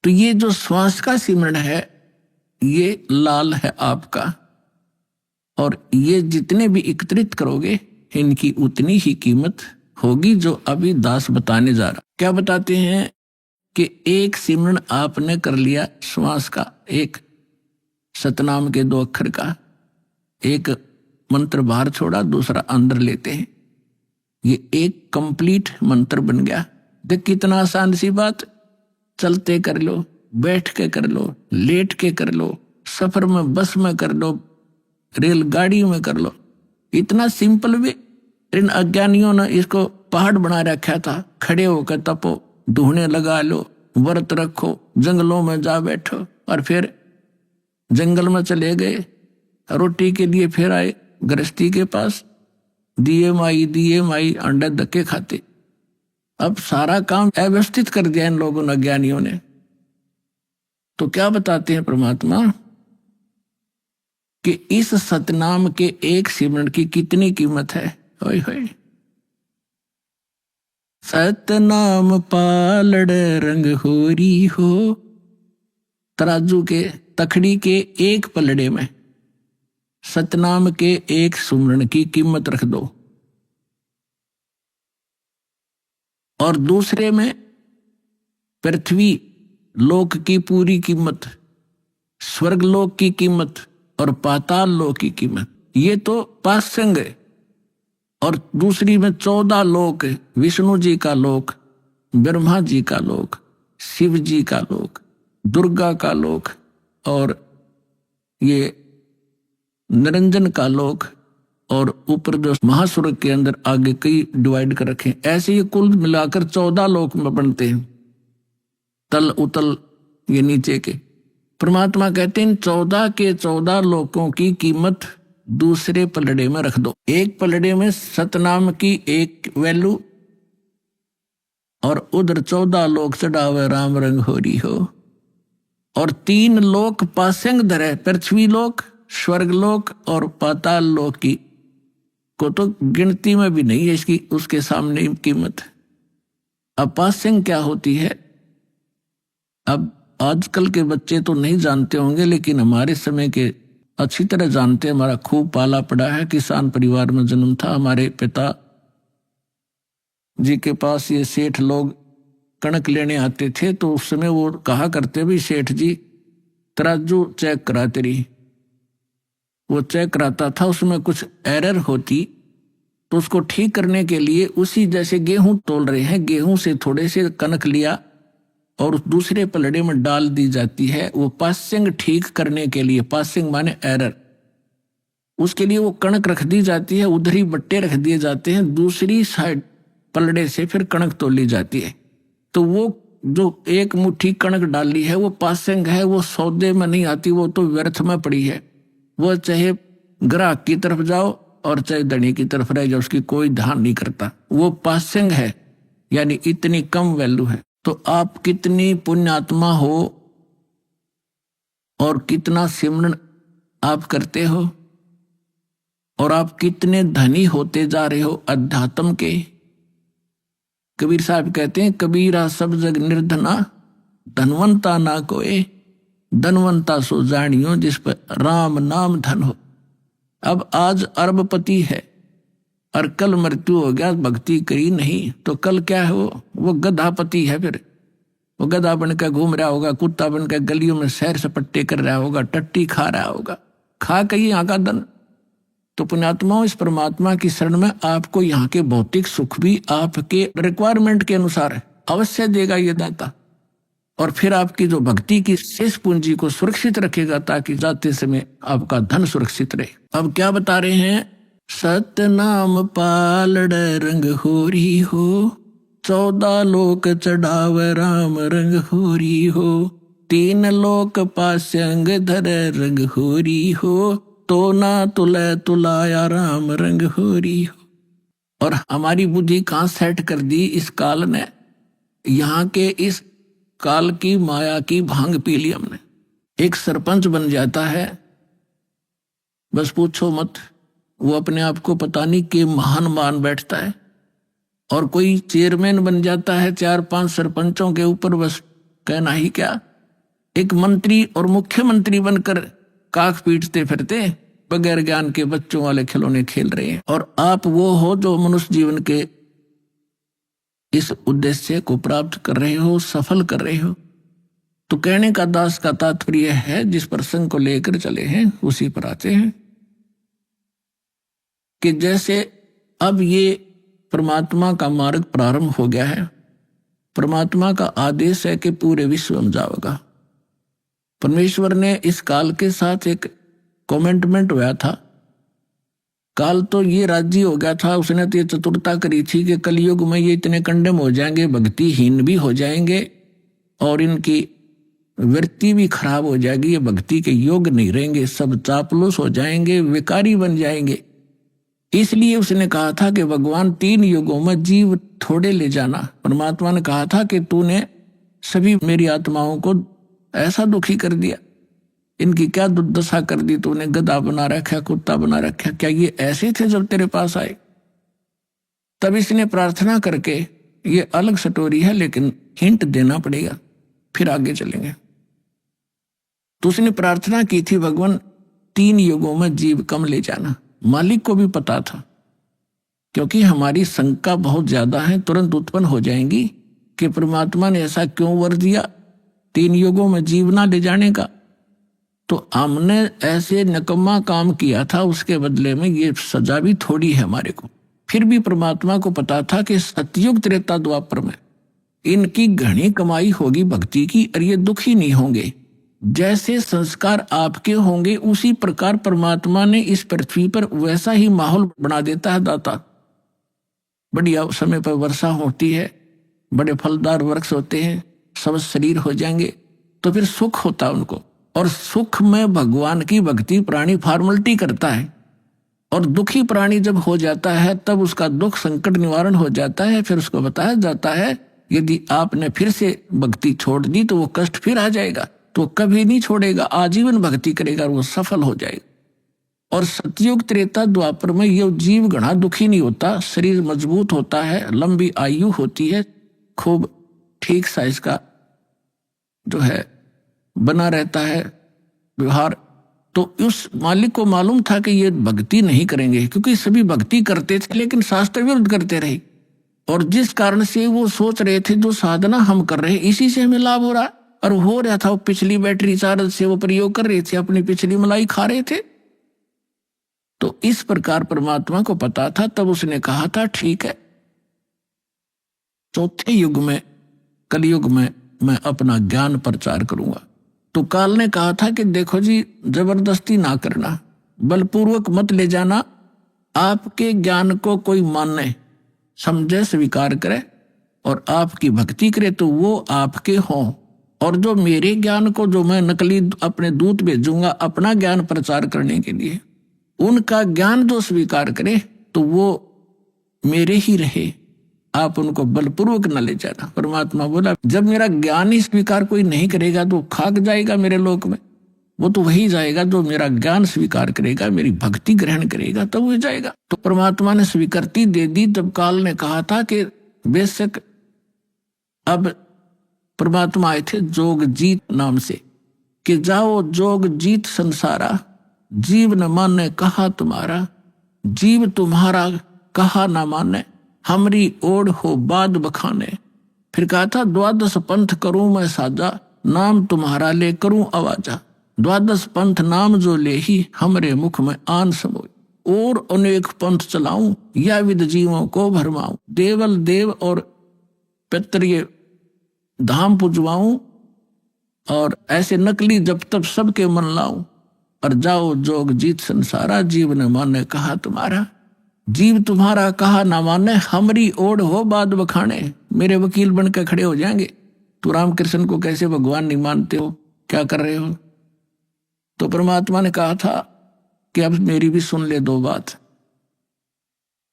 तो ये जो श्वास का सिमरण है, ये लाल है आपका, और ये जितने भी एकत्रित करोगे इनकी उतनी ही कीमत होगी, जो अभी दास बताने जा रहा। क्या बताते हैं कि एक सिमरण आपने कर लिया श्वास का, एक सतनाम के 2 अक्षर का, एक मंत्र बाहर छोड़ा, दूसरा अंदर लेते हैं, ये एक कंप्लीट मंत्र बन गया। देख कितना आसान सी बात, चलते कर लो, बैठ के कर लो, लेट के कर लो, सफर में बस में कर लो, रेलगाड़ी में कर लो, इतना सिंपल भी। इन अज्ञानियों ने इसको पहाड़ बना रखा था, खड़े होकर तपो, धूने लगा लो, व्रत रखो, जंगलों में जा बैठो, और फिर जंगल में चले गए, रोटी के लिए फिर आए गृहस्थी के पास, दिए माई अंडे धक्के खाते। अब सारा काम अव्यवस्थित कर दिया इन लोगों ने, अज्ञानियों ने। तो क्या बताते हैं परमात्मा कि इस सतनाम के एक सिमरण की कितनी कीमत है। होय होय, सतनाम पालड़ रंग होरी हो। तराजू के तखड़ी के एक पलड़े में सतनाम के एक सुमरण की कीमत रख दो, और दूसरे में पृथ्वी लोक की पूरी कीमत, स्वर्ग लोक की कीमत और पाताल लोक की कीमत, ये तो पासंग है। और दूसरी में 14 लोक, विष्णु जी का लोक, ब्रह्मा जी का लोक, शिव जी का लोक, दुर्गा का लोक, और ये निरंजन का लोक, और ऊपर जो महास्वर्ग के अंदर आगे कई डिवाइड कर रखे। ऐसे ये कुल मिलाकर 14 लोक में बनते हैं, तल उतल ये नीचे के। परमात्मा कहते हैं 14 के 14 लोकों की कीमत दूसरे पलड़े में रख दो। एक पलड़े में सतनाम की एक वैल्यू, और उधर 14 लोक चढ़ावे राम रंग होरी हो, और 3 लोक पासंग धरे, पृथ्वी लोक, स्वर्ग लोक और पाताल लोक की को तो गिनती में भी नहीं है इसकी, उसके सामने कीमत। अब पासंग क्या होती है? अब आजकल के बच्चे तो नहीं जानते होंगे, लेकिन हमारे समय के अच्छी तरह जानते हैं, हमारा खूब पाला पड़ा है, किसान परिवार में जन्म था। हमारे पिता जी के पास ये सेठ लोग कणक लेने आते थे, तो उस समय वो कहा करते भी सेठ जी तराजू चेक करा तेरी। वो चेक कराता था, उसमें कुछ एरर होती तो उसको ठीक करने के लिए उसी जैसे गेहूं तोल रहे हैं, गेहूं से थोड़े से कणक लिया और उस दूसरे पलड़े में डाल दी जाती है। वो पासिंग ठीक करने के लिए, पासिंग माने एरर, उसके लिए वो कणक रख दी जाती है, उधर ही बट्टे रख दिए जाते हैं, दूसरी साइड पलड़े से फिर कणक तोली जाती है। तो वो जो एक मुट्ठी कणक डाली है वो पासिंग है, वो सौदे में नहीं आती, वो तो व्यर्थ में पड़ी है। वो चाहे ग्राहक की तरफ जाओ और चाहे धनी की तरफ रह जाओ, उसकी कोई ध्यान नहीं करता। वो पासिंग है, यानी इतनी कम वैल्यू है। तो आप कितनी पुण्यात्मा हो और कितना सिमरन आप करते हो और आप कितने धनी होते जा रहे हो अध्यात्म के। कबीर साहब कहते हैं, कबीरा सब जग निर्धना, धनवंता ना कोई, धनवंता सो जानियो जिस पर राम नाम धन हो। अब आज अरबपति है और कल मृत्यु हो गया, भक्ति करी नहीं तो कल क्या है, वो गधापति है। फिर वो गधा बनकर घूम रहा होगा, कुत्ता बनकर गलियों में सैर सपट्टे कर रहा होगा, टट्टी खा रहा होगा, खा के यहाँ का धन। तो पुण्यात्माओं, इस परमात्मा की शरण में आपको यहाँ के भौतिक सुख भी आपके रिक्वायरमेंट के अनुसार अवश्य देगा ये दाता, और फिर आपकी जो भक्ति की शेष पूंजी को सुरक्षित रखेगा ताकि जाते समय आपका धन सुरक्षित रहे। अब क्या बता रहे हैं, सतनाम पालड़ रंग होरी हो, 14 लोक चढ़ाव राम रंग होरी हो, 3 लोक पास्यंग धर रंग होरी हो, तो ना तुले तुलाया राम रंग होरी हो। और हमारी बुद्धि कहाँ सेट कर दी इस काल ने, यहाँ के इस काल की माया की भांग पी ली हमने। एक सरपंच बन जाता है, बस पूछो मत, वो अपने आप को पता नहीं कि महान मान बैठता है। और कोई चेयरमैन बन जाता है 4-5 सरपंचों के ऊपर, बस कहना ही क्या। एक मंत्री और मुख्यमंत्री बनकर काख पीटते फिरते, बगैर ज्ञान के बच्चों वाले खिलौने खेल रहे हैं। और आप वो हो जो मनुष्य जीवन के इस उद्देश्य को प्राप्त कर रहे हो, सफल कर रहे हो। तो कहने का दास का तात्पर्य है, जिस प्रसंग को लेकर चले हैं उसी पर आते हैं कि जैसे अब ये परमात्मा का मार्ग प्रारंभ हो गया है, परमात्मा का आदेश है कि पूरे विश्व में जाओगा। परमेश्वर ने इस काल के साथ एक कमेंटमेंट हुआ था। काल तो ये राजी हो गया था, उसने तो ये चतुरता करी थी कि कलयुग में ये इतने कंडम हो जाएंगे, भक्तिहीन भी हो जाएंगे और इनकी वृत्ति भी खराब हो जाएगी, ये भक्ति के योग नहीं रहेंगे, सब चापलूस हो जाएंगे, विकारी बन जाएंगे। इसलिए उसने कहा था कि भगवान 3 युगों में जीव थोड़े ले जाना। परमात्मा ने कहा था कि तूने सभी मेरी आत्माओं को ऐसा दुखी कर दिया, इनकी क्या दुर्दशा कर दी तूने, गधा बना रखा, कुत्ता बना रखा, क्या ये ऐसे थे जब तेरे पास आए? तब इसने प्रार्थना करके, ये अलग स्टोरी है लेकिन हिंट देना पड़ेगा, फिर आगे चलेंगे। तो उसने प्रार्थना की थी, भगवान 3 युगों में जीव कम ले जाना। मालिक को भी पता था, क्योंकि हमारी शंका बहुत ज्यादा है, तुरंत उत्पन्न हो जाएंगी कि परमात्मा ने ऐसा क्यों वर दिया 3 युगों में जीव ना ले जाने का। तो हमने ऐसे नकम्मा काम किया था, उसके बदले में ये सजा भी थोड़ी है हमारे को। फिर भी परमात्मा को पता था कि सतयुग त्रेता द्वापर में इनकी घनी कमाई होगी भक्ति की, और ये दुखी नहीं होंगे। जैसे संस्कार आपके होंगे उसी प्रकार परमात्मा ने इस पृथ्वी पर वैसा ही माहौल बना देता है दाता। बढ़िया समय पर वर्षा होती है, बड़े फलदार वृक्ष होते हैं, सब शरीर हो जाएंगे, तो फिर सुख होता है उनको। और सुख में भगवान की भक्ति प्राणी फॉर्मेलिटी करता है, और दुखी प्राणी जब हो जाता है तब उसका दुख संकट निवारण हो जाता है। फिर उसको बताया जाता है यदि आपने फिर से भक्ति छोड़ दी तो वो कष्ट फिर आ जाएगा, तो कभी नहीं छोड़ेगा, आजीवन भक्ति करेगा और वो सफल हो जाएगा। और सतयुग त्रेता द्वापर में ये जीव घना दुखी नहीं होता, शरीर मजबूत होता है, लंबी आयु होती है, खूब ठीक साइज का जो है बना रहता है, व्यवहार तो उस मालिक को मालूम था कि ये भक्ति नहीं करेंगे, क्योंकि सभी भक्ति करते थे लेकिन शास्त्र विरुद्ध करते रहे, और जिस कारण से वो सोच रहे थे जो साधना हम कर रहे हैं इसी से हमें लाभ हो रहा है, और हो रहा था। वो पिछली बैटरी चार्ज से वो प्रयोग कर रहे थे, अपनी पिछली मलाई खा रहे थे। तो इस प्रकार परमात्मा को पता था, तब उसने कहा था ठीक है, चौथे युग में, कलयुग में मैं अपना ज्ञान प्रचार करूंगा। तो काल ने कहा था कि देखो जी, जबरदस्ती ना करना, बलपूर्वक मत ले जाना, आपके ज्ञान को कोई माने, समझे, स्वीकार करे और आपकी भक्ति करे तो वो आपके हों, और जो मेरे ज्ञान को, जो मैं नकली अपने दूत भेजूंगा अपना ज्ञान प्रचार करने के लिए, उनका ज्ञान जो स्वीकार करे तो वो मेरे ही रहे, आप उनको बलपूर्वक न ले जाना। परमात्मा बोला जब मेरा ज्ञान ही स्वीकार कोई नहीं करेगा तो खाक जाएगा मेरे लोक में, वो तो वही जाएगा जो मेरा ज्ञान स्वीकार करेगा, मेरी भक्ति ग्रहण करेगा, तब वो जाएगा। तो परमात्मा ने स्वीकृति दे दी। तब काल ने कहा था कि बेशक, अब परमात्मा आए थे जोग जीत नाम से, कि जाओ जोग जीत संसारा, जीव न माने कहा तुम्हारा, जीव तुम्हारा कहा न माने, हमरी ओढ़ हो बाद बखाने। फिर कहा था द्वादश पंथ करूं मैं साजा, नाम तुम्हारा ले करूं आवाजा, द्वादश पंथ नाम जो ले ही हमरे मुख में आन समोई, और अनेक पंथ चलाऊं या विद जीवों को भरमाऊं, देवल देव और पितृ धाम पुजवाऊं, और ऐसे नकली जब तब सबके मन लाऊं, और जाओ जोग जीत संसारा, जीव ने माने कहा तुम्हारा, जीव तुम्हारा कहा ना माने, हमरी ओढ़ हो बाद बखाने। मेरे वकील बन के खड़े हो जाएंगे, तो रामकृष्ण को कैसे भगवान नहीं मानते हो, क्या कर रहे हो। तो परमात्मा ने कहा था कि अब मेरी भी सुन ले दो बात।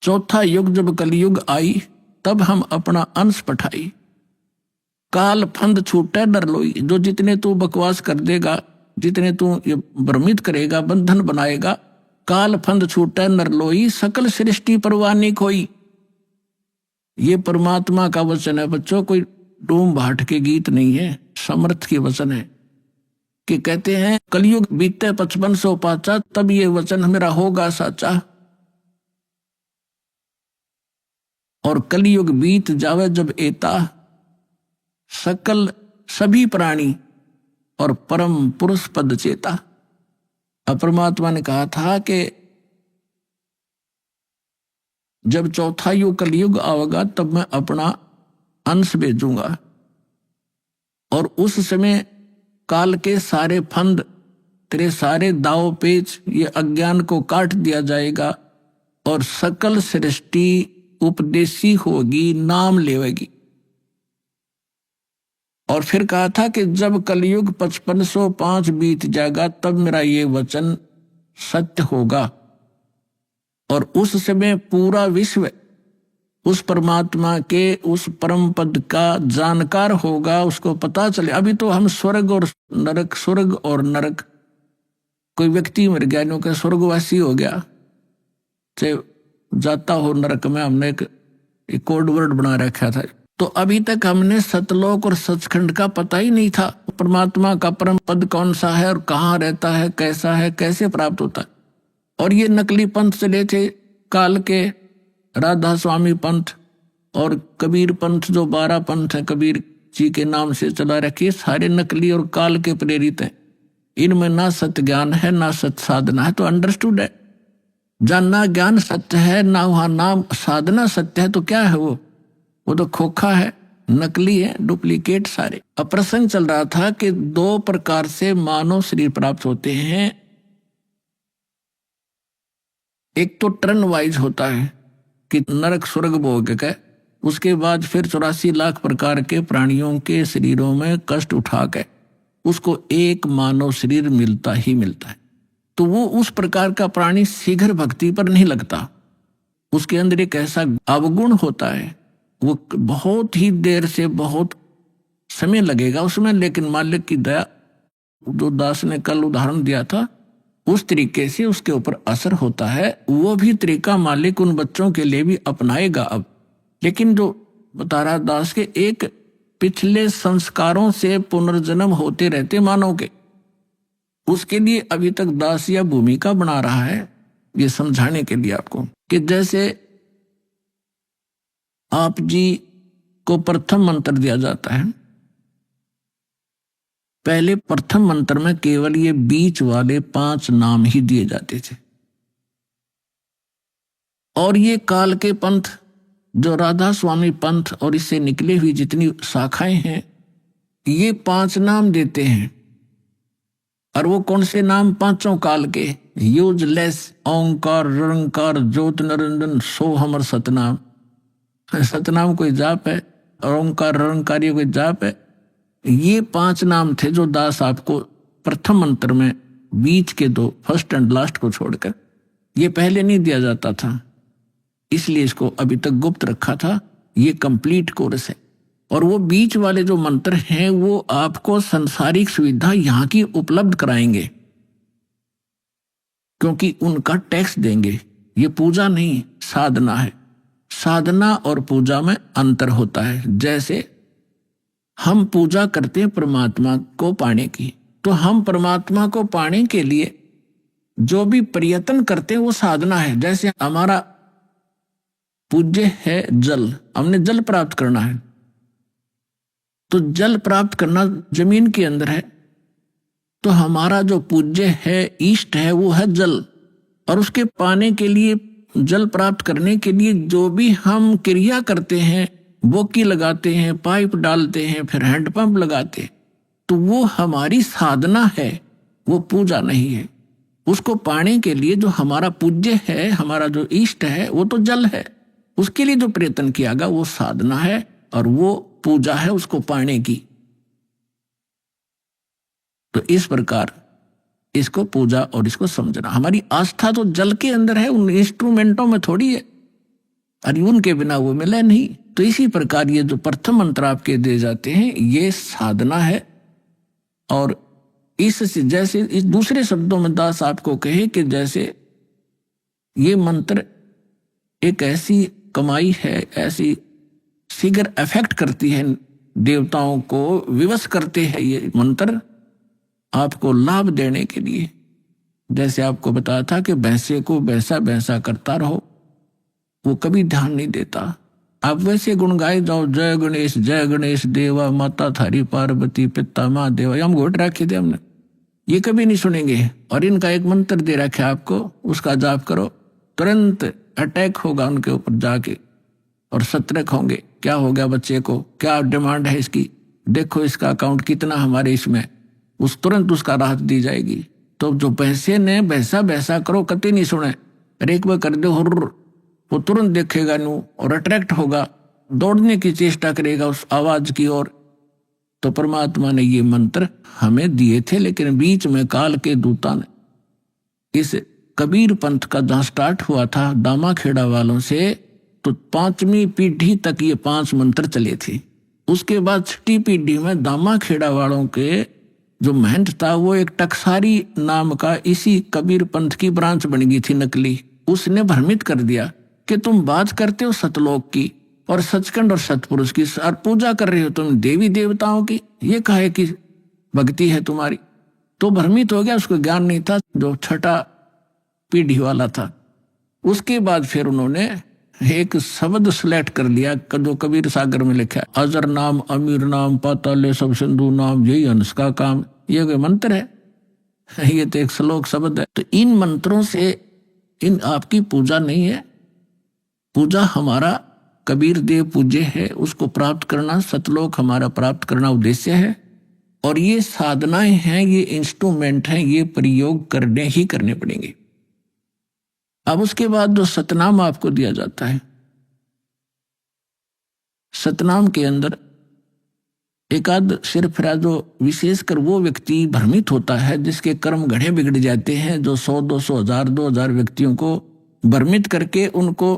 चौथा युग जब कलयुग आई, तब हम अपना अंश पठाई, काल फंद छूटे डर लोई। जो जितने तू बकवास कर देगा, जितने तू भ्रमित करेगा, बंधन बनाएगा, काल फंद छूटे नर लोई, सकल सृष्टि परवानी खोई। ये परमात्मा का वचन है बच्चों, कोई डूम भाट के गीत नहीं है, समर्थ के वचन है। कि कहते हैं कलयुग बीते 5500 पाचा, तब ये वचन मेरा होगा साचा, और कलयुग बीत जावे जब एता, सकल सभी प्राणी और परम पुरुष पद चेता। अब परमात्मा ने कहा था कि जब चौथा युग कलयुग आवेगा तब मैं अपना अंश भेजूंगा, और उस समय काल के सारे फंद, तेरे सारे दाव पेच, ये अज्ञान को काट दिया जाएगा, और सकल सृष्टि उपदेशी होगी, नाम लेवेगी। और फिर कहा था कि जब कलयुग 5505 बीत जाएगा तब मेरा ये वचन सत्य होगा, और उस समय पूरा विश्व उस परमात्मा के उस परम पद का जानकार होगा, उसको पता चले। अभी तो हम स्वर्ग और नरक, स्वर्ग और नरक, कोई व्यक्ति मर गया, नो का स्वर्गवासी हो गया, चाहे जाता हो नरक में, हमने एक कोड वर्ड बना रखा था। तो अभी तक हमने सतलोक और सचखंड का पता ही नहीं था, परमात्मा का परम पद कौन सा है और कहाँ रहता है, कैसा है, कैसे प्राप्त होता है। और ये नकली पंथ चले थे काल के, राधा स्वामी पंथ और कबीर पंथ, जो 12 पंथ है कबीर जी के नाम से चला रखे, सारे नकली और काल के प्रेरित हैं। इनमें ना सत्य ज्ञान है, ना सत्य साधना है। तो अंडरस्टूड है, जानना ज्ञान सत्य है, ना वहां नाम साधना सत्य है, तो क्या है वो तो खोखा है, नकली है, डुप्लीकेट सारे। अब प्रसंग चल रहा था कि 2 प्रकार से मानव शरीर प्राप्त होते हैं। एक तो टर्न वाइज होता है कि नरक स्वर्ग भोग के, उसके बाद फिर 84 लाख प्रकार के प्राणियों के शरीरों में कष्ट उठा के उसको एक मानव शरीर मिलता ही मिलता है। तो वो उस प्रकार का प्राणी शीघ्र भक्ति पर नहीं लगता, उसके अंदर एक ऐसा अवगुण होता है, वो बहुत ही देर से, बहुत समय लगेगा उसमें, लेकिन मालिक की दया, जो दास ने कल उदाहरण दिया था, उस तरीके से उसके ऊपर असर होता है। वो भी तरीका मालिक उन बच्चों के लिए भी अपनाएगा अब। लेकिन जो बता रहा दास के, एक पिछले संस्कारों से पुनर्जन्म होते रहते मानव के, उसके लिए अभी तक दास या भूमिका बना रहा है, ये समझाने के लिए आपको कि जैसे आप जी को प्रथम मंत्र दिया जाता है, पहले प्रथम मंत्र में केवल ये बीच वाले 5 नाम ही दिए जाते थे, और ये काल के पंथ जो राधा स्वामी पंथ और इससे निकले हुई जितनी शाखाएं हैं, ये 5 नाम देते हैं। और वो कौन से नाम? 5 काल के, यूजलेस, ओंकार, रंकार, ज्योत निरंजन, सो हमर सतनाम। सतनाम कोई जाप है, ओंकार रंकारी कोई जाप है। ये 5 नाम थे जो दास आपको प्रथम मंत्र में बीच के 2 फर्स्ट एंड लास्ट को छोड़कर, ये पहले नहीं दिया जाता था, इसलिए इसको अभी तक गुप्त रखा था। ये कंप्लीट कोर्स है। और वो बीच वाले जो मंत्र हैं वो आपको संसारिक सुविधा यहाँ की उपलब्ध कराएंगे, क्योंकि उनका टैक्स देंगे। ये पूजा नहीं, साधना है। साधना और पूजा में अंतर होता है। जैसे हम पूजा करते हैं परमात्मा को पाने की, तो हम परमात्मा को पाने के लिए जो भी प्रयत्न करते हैं वो साधना है। जैसे हमारा पूज्य है जल, हमने जल प्राप्त करना है, तो जल प्राप्त करना जमीन के अंदर है, तो हमारा जो पूज्य है, इष्ट है, वो है जल। और उसके पाने के लिए, जल प्राप्त करने के लिए जो भी हम क्रिया करते हैं, बोकी लगाते हैं, पाइप डालते हैं, फिर हैंडपंप लगाते हैं, तो वो हमारी साधना है, वो पूजा नहीं है। उसको पाने के लिए जो हमारा पूज्य है, हमारा जो इष्ट है, वो तो जल है। उसके लिए जो प्रयत्न किया गया वो साधना है, और वो पूजा है उसको पाने की। तो इस प्रकार इसको पूजा और इसको समझना। हमारी आस्था तो जल के अंदर है, उन इंस्ट्रूमेंटों में थोड़ी है, और उनके बिना वो मिले नहीं। तो इसी प्रकार ये जो प्रथम मंत्र आपके दे जाते हैं, ये साधना है। और इस जैसे इस दूसरे शब्दों में दास आपको कहे कि जैसे ये मंत्र एक ऐसी कमाई है, ऐसी फिगर अफेक्ट करती है, देवताओं को विवश करते हैं ये मंत्र आपको लाभ देने के लिए। जैसे आपको बताया था कि भैंसे को भैंसा भैंसा करता रहो, वो कभी ध्यान नहीं देता। आप वैसे गुण गाए जाओ, जय गणेश देवा, माता थारी पार्वती, पिता माँ देवा, हम घोट रखे थे हमने, ये कभी नहीं सुनेंगे। और इनका एक मंत्र दे रखे आपको, उसका जाप करो, तुरंत अटैक होगा उनके ऊपर जाके, और सतर्क होंगे। क्या हो गया बच्चे को, क्या डिमांड है इसकी, देखो इसका अकाउंट कितना हमारे इसमें, उस तुरंत उसका राहत दी जाएगी। तो जो भैंसे ने भैंसा भैंसा करो कति नहीं सुने, एक बार कर दो हुर्र, वो तुरंत देखेगा नू और अट्रैक्ट होगा, दौड़ने की चेष्टा करेगा उस आवाज की ओर। तो परमात्मा ने ये मंत्र हमें दिए थे, लेकिन बीच में काल के दूता ने इस कबीर पंथ का जहां स्टार्ट हुआ था दामाखेड़ा वालों से, तो 5वीं पीढ़ी तक ये 5 मंत्र चले थे। उसके बाद 6ठी पीढ़ी में दामाखेड़ा वालों के जो महंत था वो एक टकसारी नाम का इसी कबीर पंथ की ब्रांच बन गई थी नकली। उसने भ्रमित कर दिया कि तुम बात करते हो सतलोक की और सचखंड और सतपुरुष की, और पूजा कर रहे हो तुम देवी देवताओं की, ये काहे की भक्ति है तुम्हारी। तो भ्रमित हो गया, उसको ज्ञान नहीं था, जो 6ठा पीढ़ी वाला था। उसके बाद फिर उन्होंने एक शब्द सिलेक्ट कर लिया जो कबीर सागर में लिखा है, अजर नाम अमीर नाम पाताले सब सिंधु नाम, यही हंस का काम। ये कोई मंत्र है? ये तो एक श्लोक शब्द है। तो इन मंत्रों से इन आपकी पूजा नहीं है। पूजा हमारा कबीर देव पूज्य है, उसको प्राप्त करना, सतलोक हमारा प्राप्त करना उद्देश्य है। और ये साधनाएं हैं, ये इंस्ट्रूमेंट हैं, ये प्रयोग करने ही करने पड़ेंगे। अब उसके बाद जो सतनाम आपको दिया जाता है, सतनाम के अंदर एक आध सिर्फ जो विशेषकर वो व्यक्ति भ्रमित होता है जिसके कर्म घड़े बिगड़ जाते हैं, जो 100, 200, 1000, 2000 व्यक्तियों को भ्रमित करके उनको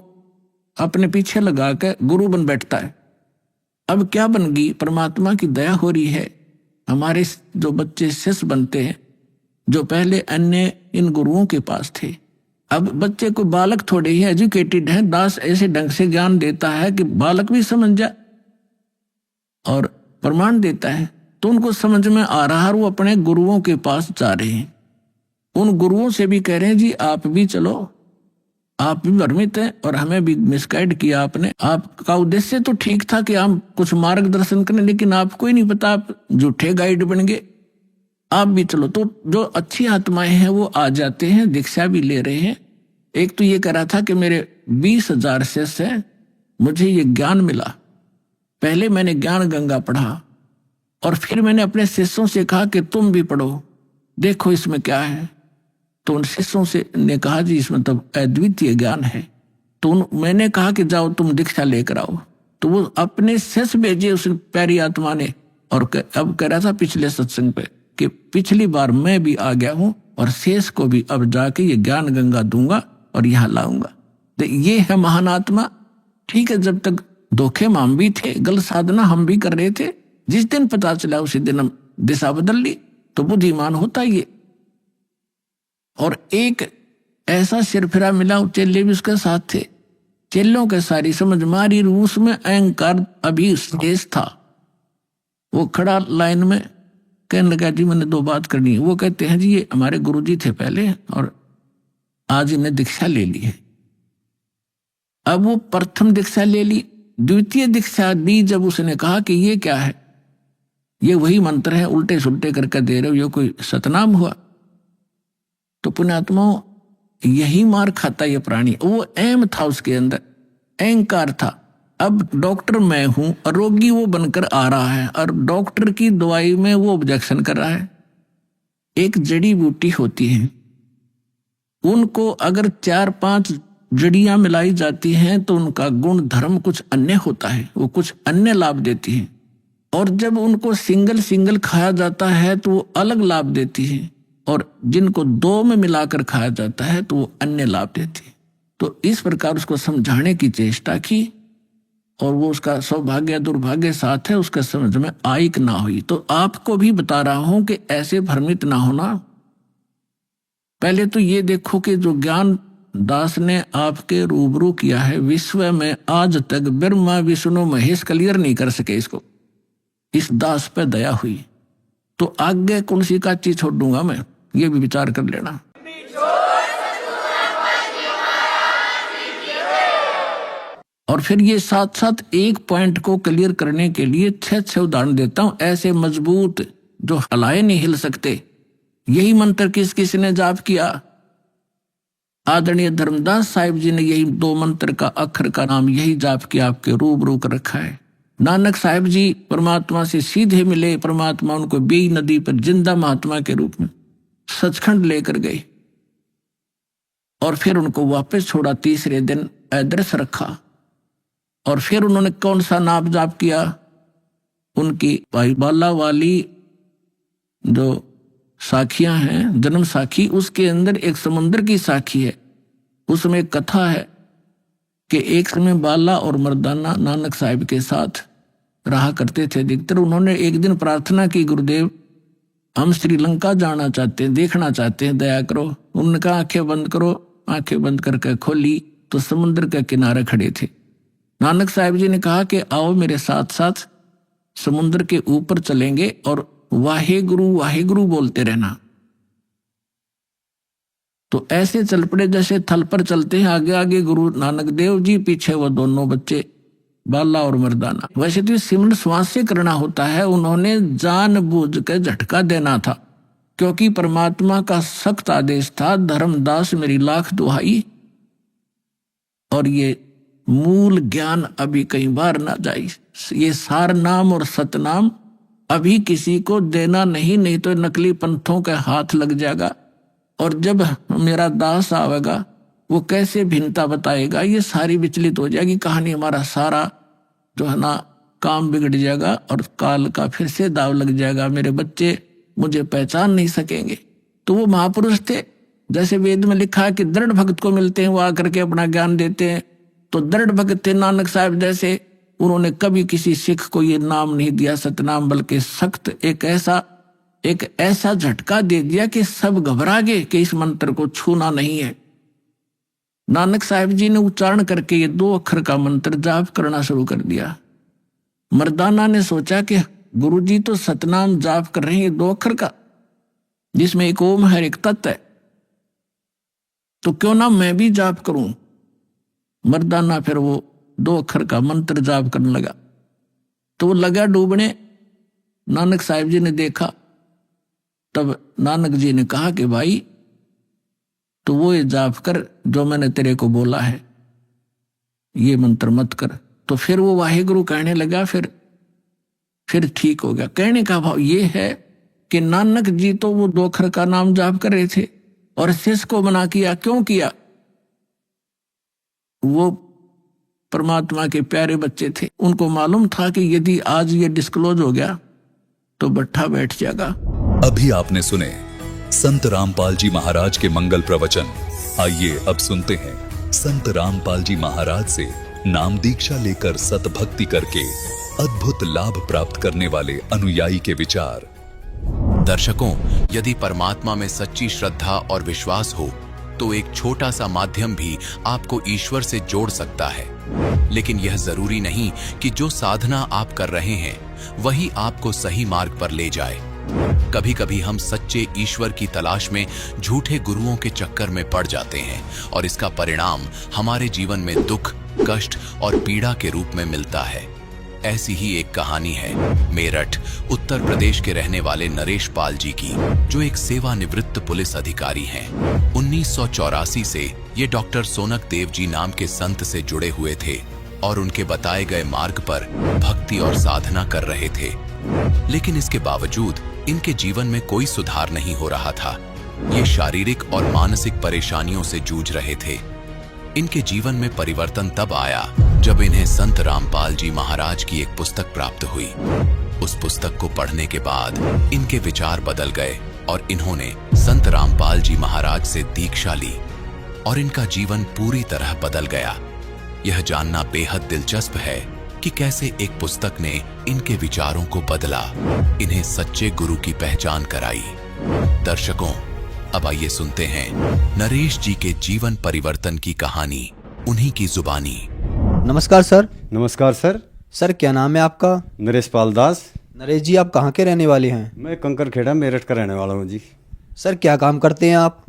अपने पीछे लगा कर गुरु बन बैठता है। अब क्या बन गई, परमात्मा की दया हो रही है, हमारे जो बच्चे शिष्य बनते हैं जो पहले अन्य इन गुरुओं के पास थे, अब बच्चे को बालक थोड़े ही एजुकेटेड है, दास ऐसे ढंग से ज्ञान देता है कि बालक भी समझ जाए और प्रमाण देता है, तो उनको समझ में आ रहा है, वो अपने गुरुओं के पास जा रहे हैं। उन गुरुओं से भी कह रहे हैं जी आप भी चलो, आप भी भ्रमित हैं और हमें भी मिसगाइड किया आपने। आपका उद्देश्य तो ठीक था कि हम कुछ मार्गदर्शन करें, लेकिन आपको ही नहीं पता, आप झूठे गाइड बन गए, आप भी चलो। तो जो अच्छी आत्माएं हैं वो आ जाते हैं, दीक्षा भी ले रहे हैं। एक तो ये कह रहा था कि मेरे 20,000 शिष्य हैं, मुझे ये ज्ञान मिला। पहले मैंने ज्ञान गंगा पढ़ा और फिर मैंने अपने शिष्यों से कहा कि तुम भी पढ़ो, देखो इसमें क्या है। तो उन शिष्यों से ने कहा जी इसमें तो अद्वितीय ज्ञान है। तो मैंने कहा कि जाओ तुम दीक्षा लेकर आओ। तो वो अपने शिष्य भेजे उस प्यारी आत्मा ने। और अब कह रहा था पिछले सत्संग पे कि पिछली बार मैं भी आ गया हूं और शेष को भी अब जाके ये ज्ञान गंगा दूंगा और यहाँ लाऊंगा। तो ये है महान आत्मा। ठीक है, जब तक धोखे में हम भी थे, गलत साधना हम भी कर रहे थे, जिस दिन पता चला उसी दिन हम दिशा बदल ली। तो बुद्धिमान होता ये। और एक ऐसा सिरफिरा मिला, चेले भी उसके साथ थे। चेलों के सारी समझ मारी, रूस में अहंकार अभी शेष था। वो खड़ा लाइन में कहने लगा जी मैंने 2 बात करनी है। वो कहते हैं जी ये हमारे गुरुजी थे पहले और आज इन्हें दीक्षा ले ली है। अब वो प्रथम दीक्षा ले ली, द्वितीय दीक्षा दी जब उसने कहा कि ये क्या है, ये वही मंत्र है, उल्टे सुल्टे करके दे रहे हो, ये कोई सतनाम हुआ। तो पुण्यात्माओं यही मार खाता ये प्राणी। वो एम था उसके अंदर, अहंकार था। अब डॉक्टर मैं हूं और रोगी वो बनकर आ रहा है और डॉक्टर की दवाई में वो ऑब्जेक्शन कर रहा है। एक जड़ी बूटी होती है, उनको अगर 4-5 जड़ियां मिलाई जाती हैं तो उनका गुण धर्म कुछ अन्य होता है, वो कुछ अन्य लाभ देती है। और जब उनको सिंगल सिंगल खाया जाता है तो वो अलग लाभ देती है, और जिनको 2 में मिलाकर खाया जाता है तो वो अन्य लाभ देती है। तो इस प्रकार उसको समझाने की चेष्टा की और वो उसका सौभाग्य दुर्भाग्य साथ है, उसका समझ में आई कि ना हुई। तो आपको भी बता रहा हूं कि ऐसे भ्रमित ना होना। पहले तो ये देखो कि जो ज्ञान दास ने आपके रूबरू किया है, विश्व में आज तक ब्रह्मा विष्णु महेश क्लियर नहीं कर सके इसको। इस दास पे दया हुई तो आगे कौन सी का चीज छोड़ दूंगा मैं, ये भी विचार कर लेना। और फिर ये साथ साथ एक पॉइंट को क्लियर करने के लिए 6 उदाहरण देता हूं, ऐसे मजबूत जो हलाए नहीं हिल सकते। यही मंत्र किस किस ने जाप किया? आदरणीय धर्मदास साहिब जी ने यही 2 मंत्र का अक्षर का नाम यही जाप किया, आपके रूबरू कर रखा है। नानक साहिब जी परमात्मा से सीधे मिले, परमात्मा उनको बेई नदी पर जिंदा महात्मा के रूप में सचखंड लेकर गए और फिर उनको वापस छोड़ा। तीसरे दिन अदृश्य रखा और फिर उन्होंने कौन सा नाम जाप किया? उनकी भाई बाला वाली जो साखियां हैं, जन्म साखी, उसके अंदर एक समुद्र की साखी है। उसमें एक कथा है कि एक समय बाला और मर्दाना नानक साहिब के साथ रहा करते थे अधिकतर। उन्होंने एक दिन प्रार्थना की, गुरुदेव हम श्रीलंका जाना चाहते हैं, देखना चाहते हैं, दया करो। उन्होंने कहा आंखें बंद करो। आंखें बंद करके खोली तो समुद्र के किनारे खड़े थे। नानक साहिब जी ने कहा कि आओ मेरे साथ साथ समुद्र के ऊपर चलेंगे और वाहेगुरु बोलते रहना। तो ऐसे चल पड़े जैसे थल पर चलते हैं, आगे आगे गुरु नानक देव जी, पीछे वो दोनों बच्चे बाला और मर्दाना। वैसे तो सिमरन श्वास से करना होता है, उन्होंने जानबूझ के झटका देना था क्योंकि परमात्मा का सख्त आदेश था, धर्मदास मेरी लाख दुहाई और ये मूल ज्ञान अभी कई बार ना जाए। ये सार नाम और सतनाम अभी किसी को देना नहीं तो नकली पंथों के हाथ लग जाएगा। और जब मेरा दास आवेगा वो कैसे भिन्नता बताएगा, ये सारी विचलित हो जाएगी कहानी। हमारा सारा जो है ना काम बिगड़ जाएगा और काल का फिर से दाव लग जाएगा। मेरे बच्चे मुझे पहचान नहीं सकेंगे। तो वो महापुरुष थे, जैसे वेद में लिखा है कि दृढ़ भक्त को मिलते हैं वो आकर के अपना ज्ञान देते हैं। तो दृढ़ भक्त थे नानक साहिब जैसे। उन्होंने कभी किसी सिख को ये नाम नहीं दिया सतनाम, बल्कि सख्त एक ऐसा झटका दे दिया कि सब घबरा गए कि इस मंत्र को छूना नहीं है। नानक साहिब जी ने उच्चारण करके ये 2 अक्षर का मंत्र जाप करना शुरू कर दिया। मर्दाना ने सोचा कि गुरुजी तो सतनाम जाप कर रहे हैं 2 अक्षर का, जिसमें एक ओम है एक तत् है। तो क्यों ना मैं भी जाप करूं। मर्दाना फिर वो 2 अक्षर का मंत्र जाप करने लगा। तो वो लगा डूबने। नानक साहिब जी ने देखा, तब नानक जी ने कहा कि भाई तो वो ये जाप कर जो मैंने तेरे को बोला है, ये मंत्र मत कर। तो फिर वो वाहेगुरु कहने लगा, फिर ठीक हो गया। कहने का भाव ये है कि नानक जी तो वो 2 अक्षर का नाम जाप कर रहे थे और शिष्य को मना किया। क्यों किया? वो परमात्मा के प्यारे बच्चे थे, उनको मालूम था कि यदि आज ये डिस्क्लोज हो गया तो बट्ठा बैठ जाएगा। अभी आपने सुने संत रामपाल जी महाराज के मंगल प्रवचन। आइए अब सुनते हैं संत रामपाल जी महाराज से नाम दीक्षा लेकर सतभक्ति करके अद्भुत लाभ प्राप्त करने वाले अनुयायी के विचार। दर्शकों, यदि परमात्मा में सच्ची श्रद्धा और विश्वास हो तो एक छोटा सा माध्यम भी आपको ईश्वर से जोड़ सकता है। लेकिन यह जरूरी नहीं कि जो साधना आप कर रहे हैं वही आपको सही मार्ग पर ले जाए। कभी कभी हम सच्चे ईश्वर की तलाश में झूठे गुरुओं के चक्कर में पड़ जाते हैं और इसका परिणाम हमारे जीवन में दुख, कष्ट और पीड़ा के रूप में मिलता है। ऐसी ही एक कहानी है मेरठ, उत्तर प्रदेश के रहने वाले नरेश पाल जी की, जो एक सेवानिवृत्त पुलिस अधिकारी हैं। 1984 से ये डॉक्टर सोनक देव जी नाम के संत से जुड़े हुए थे और उनके बताए गए मार्ग पर भक्ति और साधना कर रहे थे। लेकिन इसके बावजूद इनके जीवन में कोई सुधार नहीं हो रहा था। ये शारीरिक और मानसिक परेशानियों से जूझ रहे थे। इनके जीवन में परिवर्तन तब आया जब इन्हें संत रामपाल जी महाराज की एक पुस्तक प्राप्त हुई। उस पुस्तक को पढ़ने के बाद इनके विचार बदल गए और इन्होंने संत रामपाल जी महाराज से दीक्षा ली और इनका जीवन पूरी तरह बदल गया। यह जानना बेहद दिलचस्प है कि कैसे एक पुस्तक ने इनके विचारों को बदला, इन्हें सच्चे गुरु की पहचान कराई। दर्शकों, अब आइए सुनते हैं नरेश जी के जीवन परिवर्तन की कहानी, उन्हीं की जुबानी। नमस्कार सर। नमस्कार सर। सर क्या नाम है आपका? नरेश पाल दास। नरेश जी, आप कहाँ के रहने वाले हैं? मैं कंकर खेड़ा मेरठ का रहने वाला हूँ जी। सर क्या काम करते हैं आप?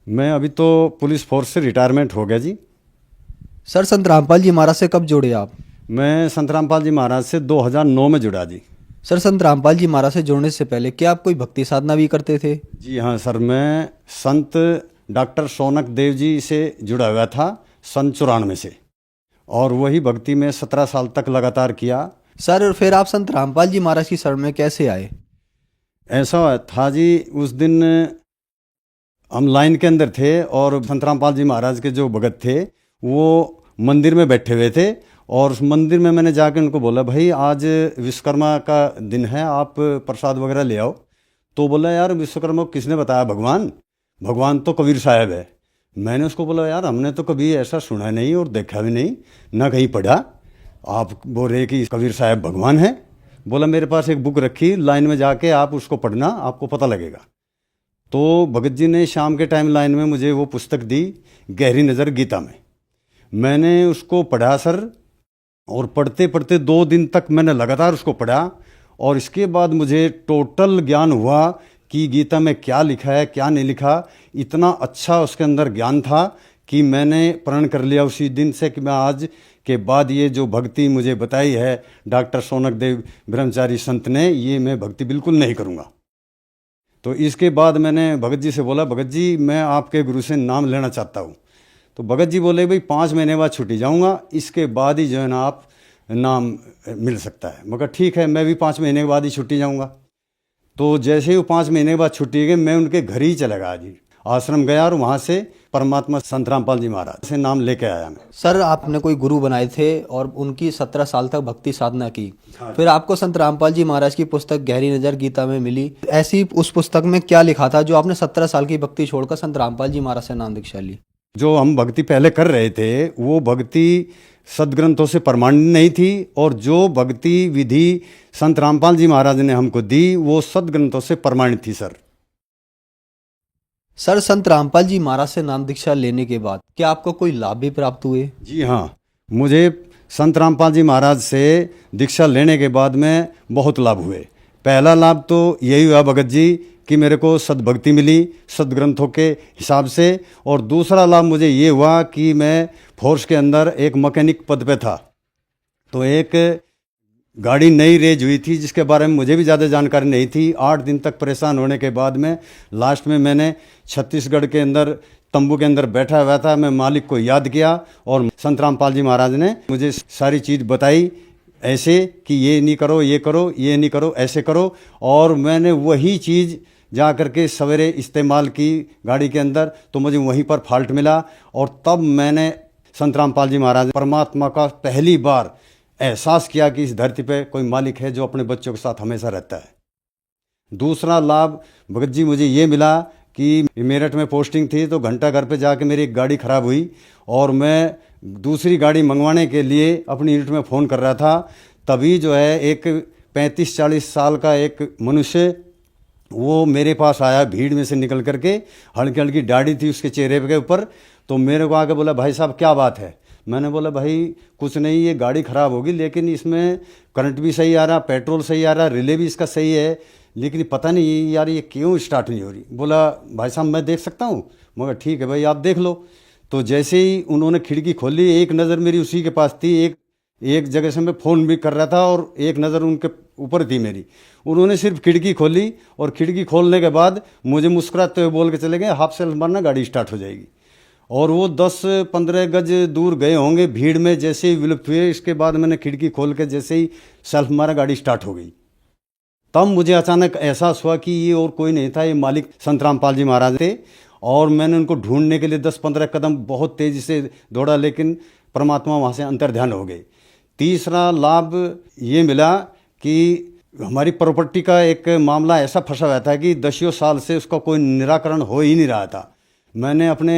मैं अभी तो पुलिस फोर्स से रिटायरमेंट हो गया जी। सर संत रामपाल जी महाराज से कब जुड़े आप? मैं संत रामपाल जी महाराज से 2009 में जुड़ा जी। सर संत रामपाल जी महाराज से जुड़ने से पहले क्या आप कोई भक्ति साधना भी करते थे? जी हाँ सर, मैं संत डॉक्टर सोनक देव जी से जुड़ा हुआ था सन 94 से, और वही भक्ति में 17 साल तक लगातार किया। सर फिर आप संत रामपाल जी महाराज की शरण में कैसे आए? ऐसा था जी, उस दिन हम लाइन के अंदर थे और संत रामपाल जी महाराज के जो भगत थे वो मंदिर में बैठे हुए थे, और उस मंदिर में मैंने जाकर उनको बोला, भाई आज विश्वकर्मा का दिन है, आप प्रसाद वगैरह ले आओ। तो बोला, यार विश्वकर्मा को किसने बताया? भगवान तो कबीर साहब है। मैंने उसको बोला, यार हमने तो कभी ऐसा सुना नहीं और देखा भी नहीं, ना कहीं पढ़ा, आप बोल रहे कि कबीर साहब भगवान है। बोला, मेरे पास एक बुक रखी, लाइन में जाके आप उसको पढ़ना, आपको पता लगेगा। तो भगत जी ने शाम के टाइम लाइन में मुझे वो पुस्तक दी, गहरी नज़र गीता में। मैंने उसको पढ़ा सर, और पढ़ते पढ़ते 2 दिन तक मैंने लगातार उसको पढ़ा, और इसके बाद मुझे टोटल ज्ञान हुआ कि गीता में क्या लिखा है क्या नहीं लिखा। इतना अच्छा उसके अंदर ज्ञान था कि मैंने प्रण कर लिया उसी दिन से कि मैं आज के बाद ये जो भक्ति मुझे बताई है डॉक्टर सोनक देव ब्रह्मचारी संत ने, ये मैं भक्ति बिल्कुल नहीं करूँगा। तो इसके बाद मैंने भगत जी से बोला, भगत जी मैं आपके गुरु से नाम लेना चाहता हूँ। तो भगत जी बोले, भाई 5 महीने बाद छुट्टी जाऊँगा, इसके बाद ही जो है ना आप नाम मिल सकता है। मगर ठीक है, मैं भी 5 महीने के बाद ही छुट्टी जाऊँगा। तो जैसे ही वो 5 महीने के बाद छुट्टी गई, मैं उनके घर ही चला गया जी, आश्रम गया और वहाँ से परमात्मा संत रामपाल जी महाराज से नाम लेके आया मैं। सर आपने कोई गुरु बनाए थे और उनकी 17 साल तक भक्ति साधना की। हाँ। फिर आपको संत रामपाल जी महाराज की पुस्तक गहरी नज़र गीता में मिली। ऐसी उस पुस्तक में क्या लिखा था जो आपने 17 साल की भक्ति छोड़कर संत रामपाल जी महाराज से नाम दीक्षा ली? जो हम भक्ति पहले कर रहे थे वो भक्ति सदग्रंथों से प्रमाणित नहीं थी, और जो भक्ति विधि संत रामपाल जी महाराज ने हमको दी वो सदग्रंथों से प्रमाणित थी सर। सर संत रामपाल जी महाराज से नाम दीक्षा लेने के बाद क्या आपको कोई लाभ भी प्राप्त हुए? जी हाँ, मुझे संत रामपाल जी महाराज से दीक्षा लेने के बाद में बहुत लाभ हुए। पहला लाभ तो यही हुआ भगत जी कि मेरे को सद्भक्ति मिली सदग्रंथों के हिसाब से, और दूसरा लाभ मुझे ये हुआ कि मैं फोर्स के अंदर एक मैकेनिक पद पे था। तो एक गाड़ी नई रेज हुई थी जिसके बारे में मुझे भी ज़्यादा जानकारी नहीं थी। 8 दिन तक परेशान होने के बाद में लास्ट में मैंने छत्तीसगढ़ के अंदर तंबू के अंदर बैठा हुआ था, मैं मालिक को याद किया और संत रामपाल जी महाराज ने मुझे सारी चीज़ बताई ऐसे कि ये नहीं करो, ये करो, ये नहीं करो, ऐसे करो। और मैंने वही चीज़ जा करके सवेरे इस्तेमाल की गाड़ी के अंदर, तो मुझे वहीं पर फॉल्ट मिला। और तब मैंने संत रामपाल जी महाराज परमात्मा का पहली बार एहसास किया कि इस धरती पे कोई मालिक है जो अपने बच्चों के साथ हमेशा रहता है। दूसरा लाभ भगत जी मुझे ये मिला कि मेरठ में पोस्टिंग थी, तो घंटा घर पे जाके मेरी एक गाड़ी ख़राब हुई और मैं दूसरी गाड़ी मंगवाने के लिए अपनी यूनिट में फ़ोन कर रहा था। तभी जो है एक 35-40 साल का एक मनुष्य वो मेरे पास आया भीड़ में से निकल करके, हल्की हल्की दाढ़ी थी उसके चेहरे के ऊपर। तो मेरे को आके बोला, भाई साहब क्या बात है? मैंने बोला, भाई कुछ नहीं, ये गाड़ी ख़राब होगी लेकिन इसमें करंट भी सही आ रहा, पेट्रोल सही आ रहा, रिले भी इसका सही है, लेकिन पता नहीं यार ये क्यों स्टार्ट नहीं हो रही। बोला, भाई साहब मैं देख सकता हूँ? मगर ठीक है भाई आप देख लो। तो जैसे ही उन्होंने खिड़की खोली, एक नज़र मेरी उसी के पास थी, एक जगह से मैं फ़ोन भी कर रहा था और एक नज़र उनके ऊपर थी मेरी। उन्होंने सिर्फ खिड़की खोली और खिड़की खोलने के बाद मुझे मुस्कुराते हुए बोल के चले गए, हाफ सेल्फ मारना, गाड़ी स्टार्ट हो जाएगी। और वो 10-15 गज दूर गए होंगे भीड़ में, जैसे ही विलुप्त हुए। इसके बाद मैंने खिड़की खोल के जैसे ही सेल्फ मारा, गाड़ी स्टार्ट हो गई। तब मुझे अचानक एहसास हुआ कि ये और कोई नहीं था, ये मालिक संत रामपाल जी महाराज थे। और मैंने उनको ढूंढने के लिए 10-15 कदम बहुत तेज़ी से दौड़ा, लेकिन परमात्मा वहाँ से अंतर्ध्यान हो गए। तीसरा लाभ ये मिला कि हमारी प्रॉपर्टी का एक मामला ऐसा फंसा हुआ था कि 10 साल से उसका कोई निराकरण हो ही नहीं रहा था। मैंने अपने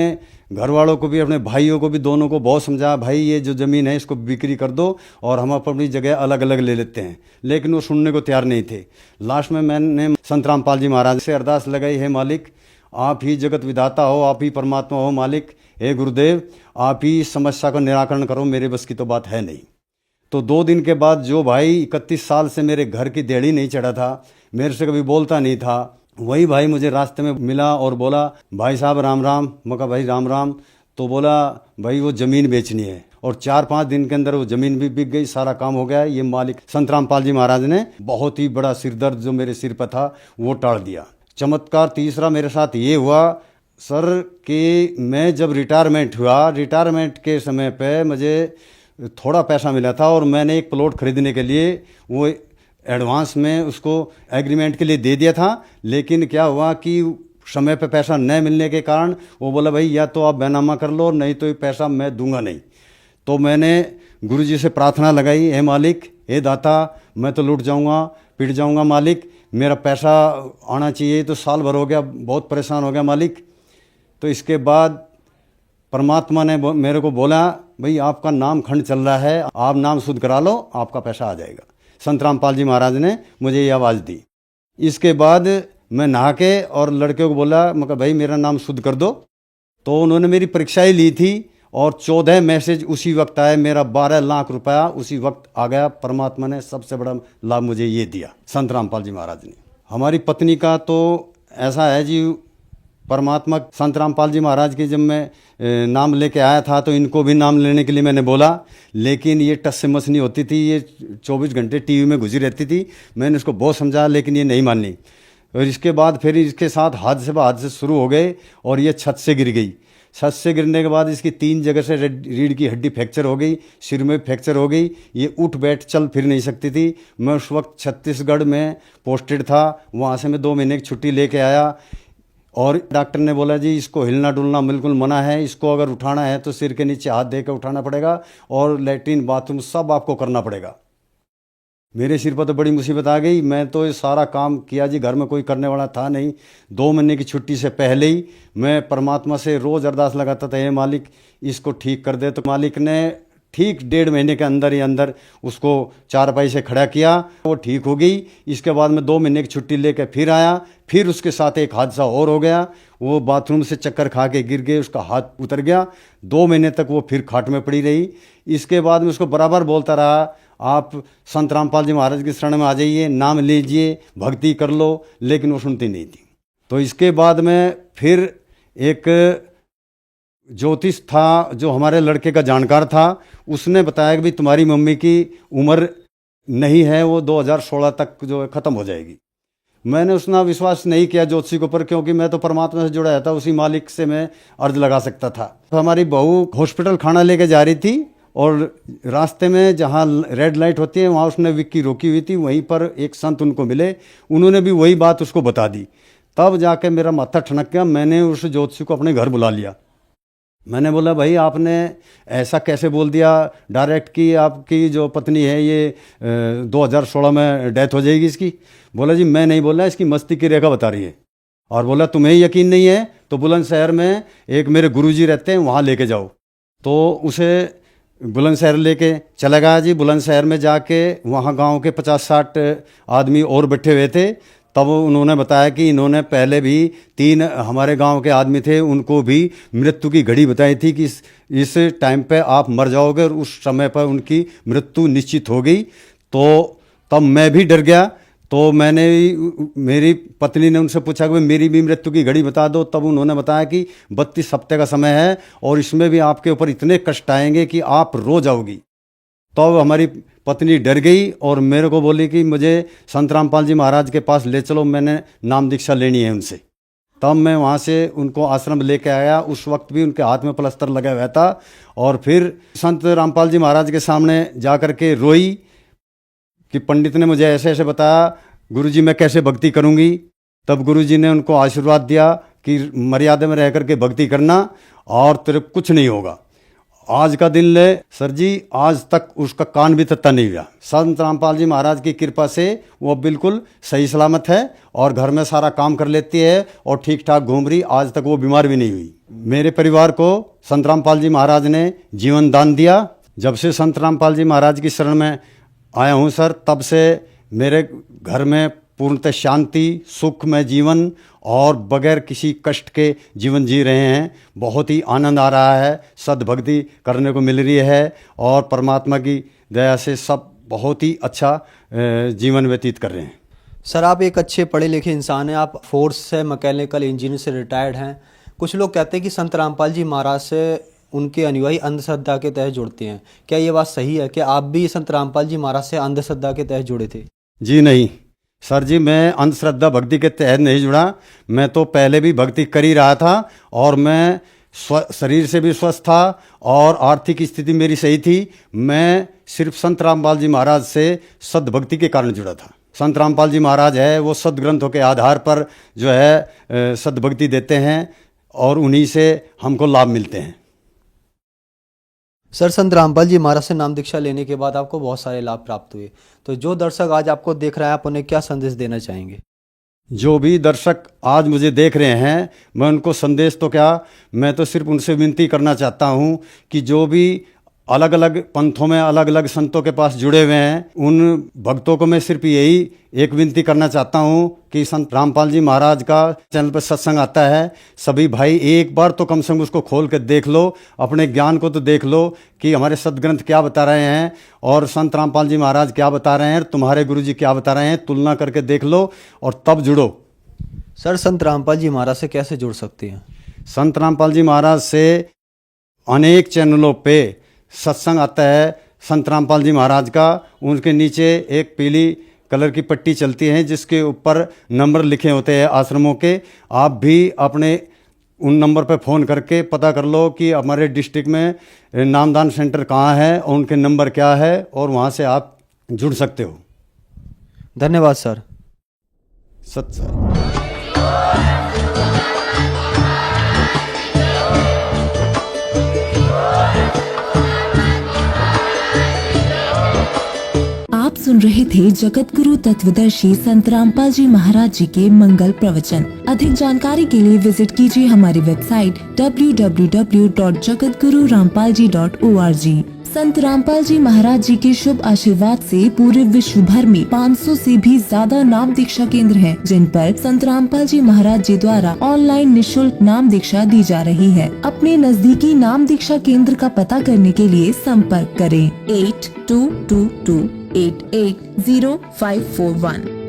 घर वालों को भी, अपने भाइयों को भी, दोनों को बहुत समझाया, भाई ये जो ज़मीन है इसको बिक्री कर दो और हम अपनी जगह अलग अलग ले लेते हैं, लेकिन वो सुनने को तैयार नहीं थे। लास्ट में मैंने संत रामपाल जी महाराज से अरदास लगाई, है मालिक आप ही जगत विधाता हो, आप ही परमात्मा हो मालिक, हे गुरुदेव आप ही इस समस्या का निराकरण करो, मेरे बस की तो बात है नहीं। तो 2 दिन के बाद जो भाई 31 साल से मेरे घर की देड़ी नहीं चढ़ा था, मेरे से कभी बोलता नहीं था, वही भाई मुझे रास्ते में मिला और बोला, भाई साहब राम राम। मैं कहा भाई राम राम। तो बोला, भाई वो ज़मीन बेचनी है। और 4-5 दिन के अंदर वो ज़मीन भी बिक गई, सारा काम हो गया। ये मालिक संत रामपाल जी महाराज ने बहुत ही बड़ा सिरदर्द जो मेरे सिर पर था वो टाल दिया। चमत्कार तीसरा मेरे साथ ये हुआ सर कि मैं जब रिटायरमेंट हुआ, रिटायरमेंट के समय पे मुझे थोड़ा पैसा मिला था और मैंने एक प्लॉट खरीदने के लिए वो एडवांस में उसको एग्रीमेंट के लिए दे दिया था। लेकिन क्या हुआ कि समय पे पैसा न मिलने के कारण वो बोला, भाई या तो आप बैनामा कर लो, नहीं तो ये पैसा मैं दूंगा नहीं। तो मैंने गुरुजी से प्रार्थना लगाई, हे मालिक, हे दाता, मैं तो लूट जाऊंगा, पिट जाऊंगा मालिक, मेरा पैसा आना चाहिए। तो साल भर हो गया, बहुत परेशान हो गया मालिक। तो इसके बाद परमात्मा ने मेरे को बोला, भाई आपका नाम खंड चल रहा है, आप नाम शुद्ध करा लो, आपका पैसा आ जाएगा। संत रामपाल जी महाराज ने मुझे ये आवाज़ दी। इसके बाद मैं नहा के और लड़के को बोला, मैं कहा भाई मेरा नाम शुद्ध कर दो। तो उन्होंने मेरी परीक्षा ही ली थी और 14 मैसेज उसी वक्त आए, मेरा 12 लाख रुपया उसी वक्त आ गया। परमात्मा ने सबसे बड़ा लाभ मुझे ये दिया, संत रामपाल जी महाराज ने। हमारी पत्नी का तो ऐसा है जी, परमात्मा संत रामपाल जी महाराज के जब मैं नाम लेके आया था तो इनको भी नाम लेने के लिए मैंने बोला, लेकिन ये टस से मस नहीं होती थी, ये 24 घंटे टीवी में घुसी रहती थी। मैंने इसको बहुत समझाया लेकिन ये नहीं मानी। और इसके बाद फिर इसके साथ हादसे शुरू हो गए और ये छत से गिर गई। छत से गिरने के बाद इसकी 3 जगह से रीढ़ की हड्डी फ्रैक्चर हो गई, सिर में फ्रैक्चर हो गई, ये उठ बैठ चल फिर नहीं सकती थी। मैं उस वक्त छत्तीसगढ़ में पोस्टेड था, वहाँ से मैं 2 महीने की छुट्टी लेके आया और डॉक्टर ने बोला जी इसको हिलना डुलना बिल्कुल मना है, इसको अगर उठाना है तो सिर के नीचे हाथ दे कर उठाना पड़ेगा और लैट्रीन बाथरूम सब आपको करना पड़ेगा। मेरे सिर पर तो बड़ी मुसीबत आ गई। मैं तो ये सारा काम किया जी, घर में कोई करने वाला था नहीं। 2 महीने की छुट्टी से पहले ही मैं परमात्मा से रोज़ अरदास लगाता था, हे मालिक इसको ठीक कर दे। तो मालिक ने ठीक 1.5 महीने के अंदर ही अंदर उसको 4 पैसे खड़ा किया, वो ठीक हो गई। इसके बाद मैं 2 महीने की छुट्टी लेकर फिर आया, फिर उसके साथ एक हादसा और हो गया। वो बाथरूम से चक्कर खा के गिर गए, उसका हाथ उतर गया। 2 महीने तक वो फिर खाट में पड़ी रही। इसके बाद मैं उसको बराबर बोलता रहा, आप संत रामपाल जी महाराज की शरण में आ जाइए, नाम लीजिए, भक्ति कर लो, लेकिन वो सुनती नहीं थी। तो इसके बाद में फिर एक ज्योतिष था जो हमारे लड़के का जानकार था, उसने बताया कि भाई तुम्हारी मम्मी की उम्र नहीं है, वो 2016 तक जो है ख़त्म हो जाएगी। मैंने उसना विश्वास नहीं किया ज्योतिषी के ऊपर, क्योंकि मैं तो परमात्मा से जुड़ा था, उसी मालिक से मैं अर्ज लगा सकता था। तो हमारी बहू हॉस्पिटल खाना लेके जा रही थी और रास्ते में जहाँ रेड लाइट होती है वहाँ उसने विक्की रोकी हुई थी, वहीं पर एक संत उनको मिले, उन्होंने भी वही बात उसको बता दी। तब जाके मेरा माथा ठनक गया। मैंने उस ज्योतिषी को अपने घर बुला लिया। मैंने बोला भाई आपने ऐसा कैसे बोल दिया डायरेक्ट कि आपकी जो पत्नी है ये 2016 में डेथ हो जाएगी इसकी। बोला जी मैं नहीं बोला, इसकी मस्तिष्क की रेखा बता रही है। और बोला तुम्हें यकीन नहीं है तो बुलंदशहर में एक मेरे गुरुजी रहते हैं, वहाँ लेके जाओ। तो उसे बुलंदशहर लेके चला गया जी। बुलंदशहर में जाके वहाँ गांव के 50-60 आदमी और बैठे हुए थे। तब उन्होंने बताया कि इन्होंने पहले भी 3 हमारे गांव के आदमी थे, उनको भी मृत्यु की घड़ी बताई थी कि इस टाइम पे आप मर जाओगे, और उस समय पर उनकी मृत्यु निश्चित हो गई। तो तब मैं भी डर गया। तो मैंने मेरी पत्नी ने उनसे पूछा कि मेरी भी मृत्यु की घड़ी बता दो। तब उन्होंने बताया कि 32 हफ्ते का समय है और इसमें भी आपके ऊपर इतने कष्ट आएंगे कि आप रो जाओगी। तो हमारी पत्नी डर गई और मेरे को बोली कि मुझे संत रामपाल जी महाराज के पास ले चलो, मैंने नाम दीक्षा लेनी है उनसे। तब मैं वहाँ से उनको आश्रम लेके आया। उस वक्त भी उनके हाथ में प्लास्टर लगा हुआ था। और फिर संत रामपाल जी महाराज के सामने जा कर के रोई कि पंडित ने मुझे ऐसे ऐसे बताया, गुरुजी मैं कैसे भक्ति करूँगी। तब गुरुजी ने उनको आशीर्वाद दिया कि मर्यादा में रह करके भक्ति करना और तेरे कुछ नहीं होगा। आज का दिन ले सर जी, आज तक उसका कान भी तत्ता नहीं हुआ। संत रामपाल जी महाराज की कृपा से वो बिल्कुल सही सलामत है और घर में सारा काम कर लेती है और ठीक ठाक घूम रही। आज तक वो बीमार भी नहीं हुई। मेरे परिवार को संत रामपाल जी महाराज ने जीवन दान दिया। जब से संत रामपाल जी महाराज की शरण में आया हूँ सर, तब से मेरे घर में पूर्णतः शांति सुखमय जीवन और बगैर किसी कष्ट के जीवन जी रहे हैं। बहुत ही आनंद आ रहा है, सद्भक्ति करने को मिल रही है और परमात्मा की दया से सब बहुत ही अच्छा जीवन व्यतीत कर रहे हैं। सर आप एक अच्छे पढ़े लिखे इंसान हैं, आप फोर्स से मैकेनिकल इंजीनियर से रिटायर्ड हैं। कुछ लोग कहते हैं कि संत रामपाल जी महाराज से उनके अनुयायी अंधश्रद्धा के तहत जुड़ते हैं, क्या ये बात सही है? क्या आप भी संत रामपाल जी महाराज से अंधश्रद्धा के तहत जुड़े थे? जी नहीं सर जी, मैं अंधश्रद्धा भक्ति के तहत नहीं जुड़ा। मैं तो पहले भी भक्ति कर ही रहा था और मैं शरीर से भी स्वस्थ था और आर्थिक स्थिति मेरी सही थी। मैं सिर्फ संत रामपाल जी महाराज से सद्भक्ति के कारण जुड़ा था। संत रामपाल जी महाराज है वो सद्ग्रंथों के आधार पर जो है सद्भक्ति देते हैं और उन्हीं से हमको लाभ मिलते हैं। सर संत रामपाल जी महाराज से नाम दीक्षा लेने के बाद आपको बहुत सारे लाभ प्राप्त हुए, तो जो दर्शक आज आपको देख रहा है आप उन्हें क्या संदेश देना चाहेंगे? जो भी दर्शक आज मुझे देख रहे हैं, मैं उनको संदेश तो क्या, मैं तो सिर्फ उनसे विनती करना चाहता हूं कि जो भी अलग अलग पंथों में अलग अलग संतों के पास जुड़े हुए हैं, उन भक्तों को मैं सिर्फ यही एक विनती करना चाहता हूं कि संत रामपाल जी महाराज का चैनल पर सत्संग आता है, सभी भाई एक बार तो कम से कम उसको खोल कर देख लो, अपने ज्ञान को तो देख लो कि हमारे सदग्रंथ क्या बता रहे हैं और संत रामपाल जी महाराज क्या बता रहे हैं, तुम्हारे गुरुजी क्या बता रहे हैं, तुलना करके देख लो और तब जुड़ो। सर संत रामपाल जी महाराज से कैसे जुड़ सकते हैं? संत रामपाल जी महाराज से अनेक चैनलों पे सत्संग आता है संत रामपाल जी महाराज का। उनके नीचे एक पीली कलर की पट्टी चलती है जिसके ऊपर नंबर लिखे होते हैं आश्रमों के। आप भी अपने उन नंबर पर फ़ोन करके पता कर लो कि हमारे डिस्ट्रिक्ट में नामदान सेंटर कहाँ है और उनके नंबर क्या है, और वहाँ से आप जुड़ सकते हो। धन्यवाद सर। सत सर। आप सुन रहे थे जगत गुरु तत्वदर्शी संत रामपाल जी महाराज जी के मंगल प्रवचन। अधिक जानकारी के लिए विजिट कीजिए हमारी वेबसाइट www.jagatgururampalji.org। संत रामपाल जी महाराज जी के शुभ आशीर्वाद से पूरे विश्व भर में 500 से भी ज्यादा नाम दीक्षा केंद्र हैं, जिन पर संत रामपाल जी महाराज जी द्वारा ऑनलाइन निशुल्क नाम दीक्षा दी जा रही है। अपने नजदीकी नाम दीक्षा केंद्र का पता करने के लिए संपर्क करें 8222880541।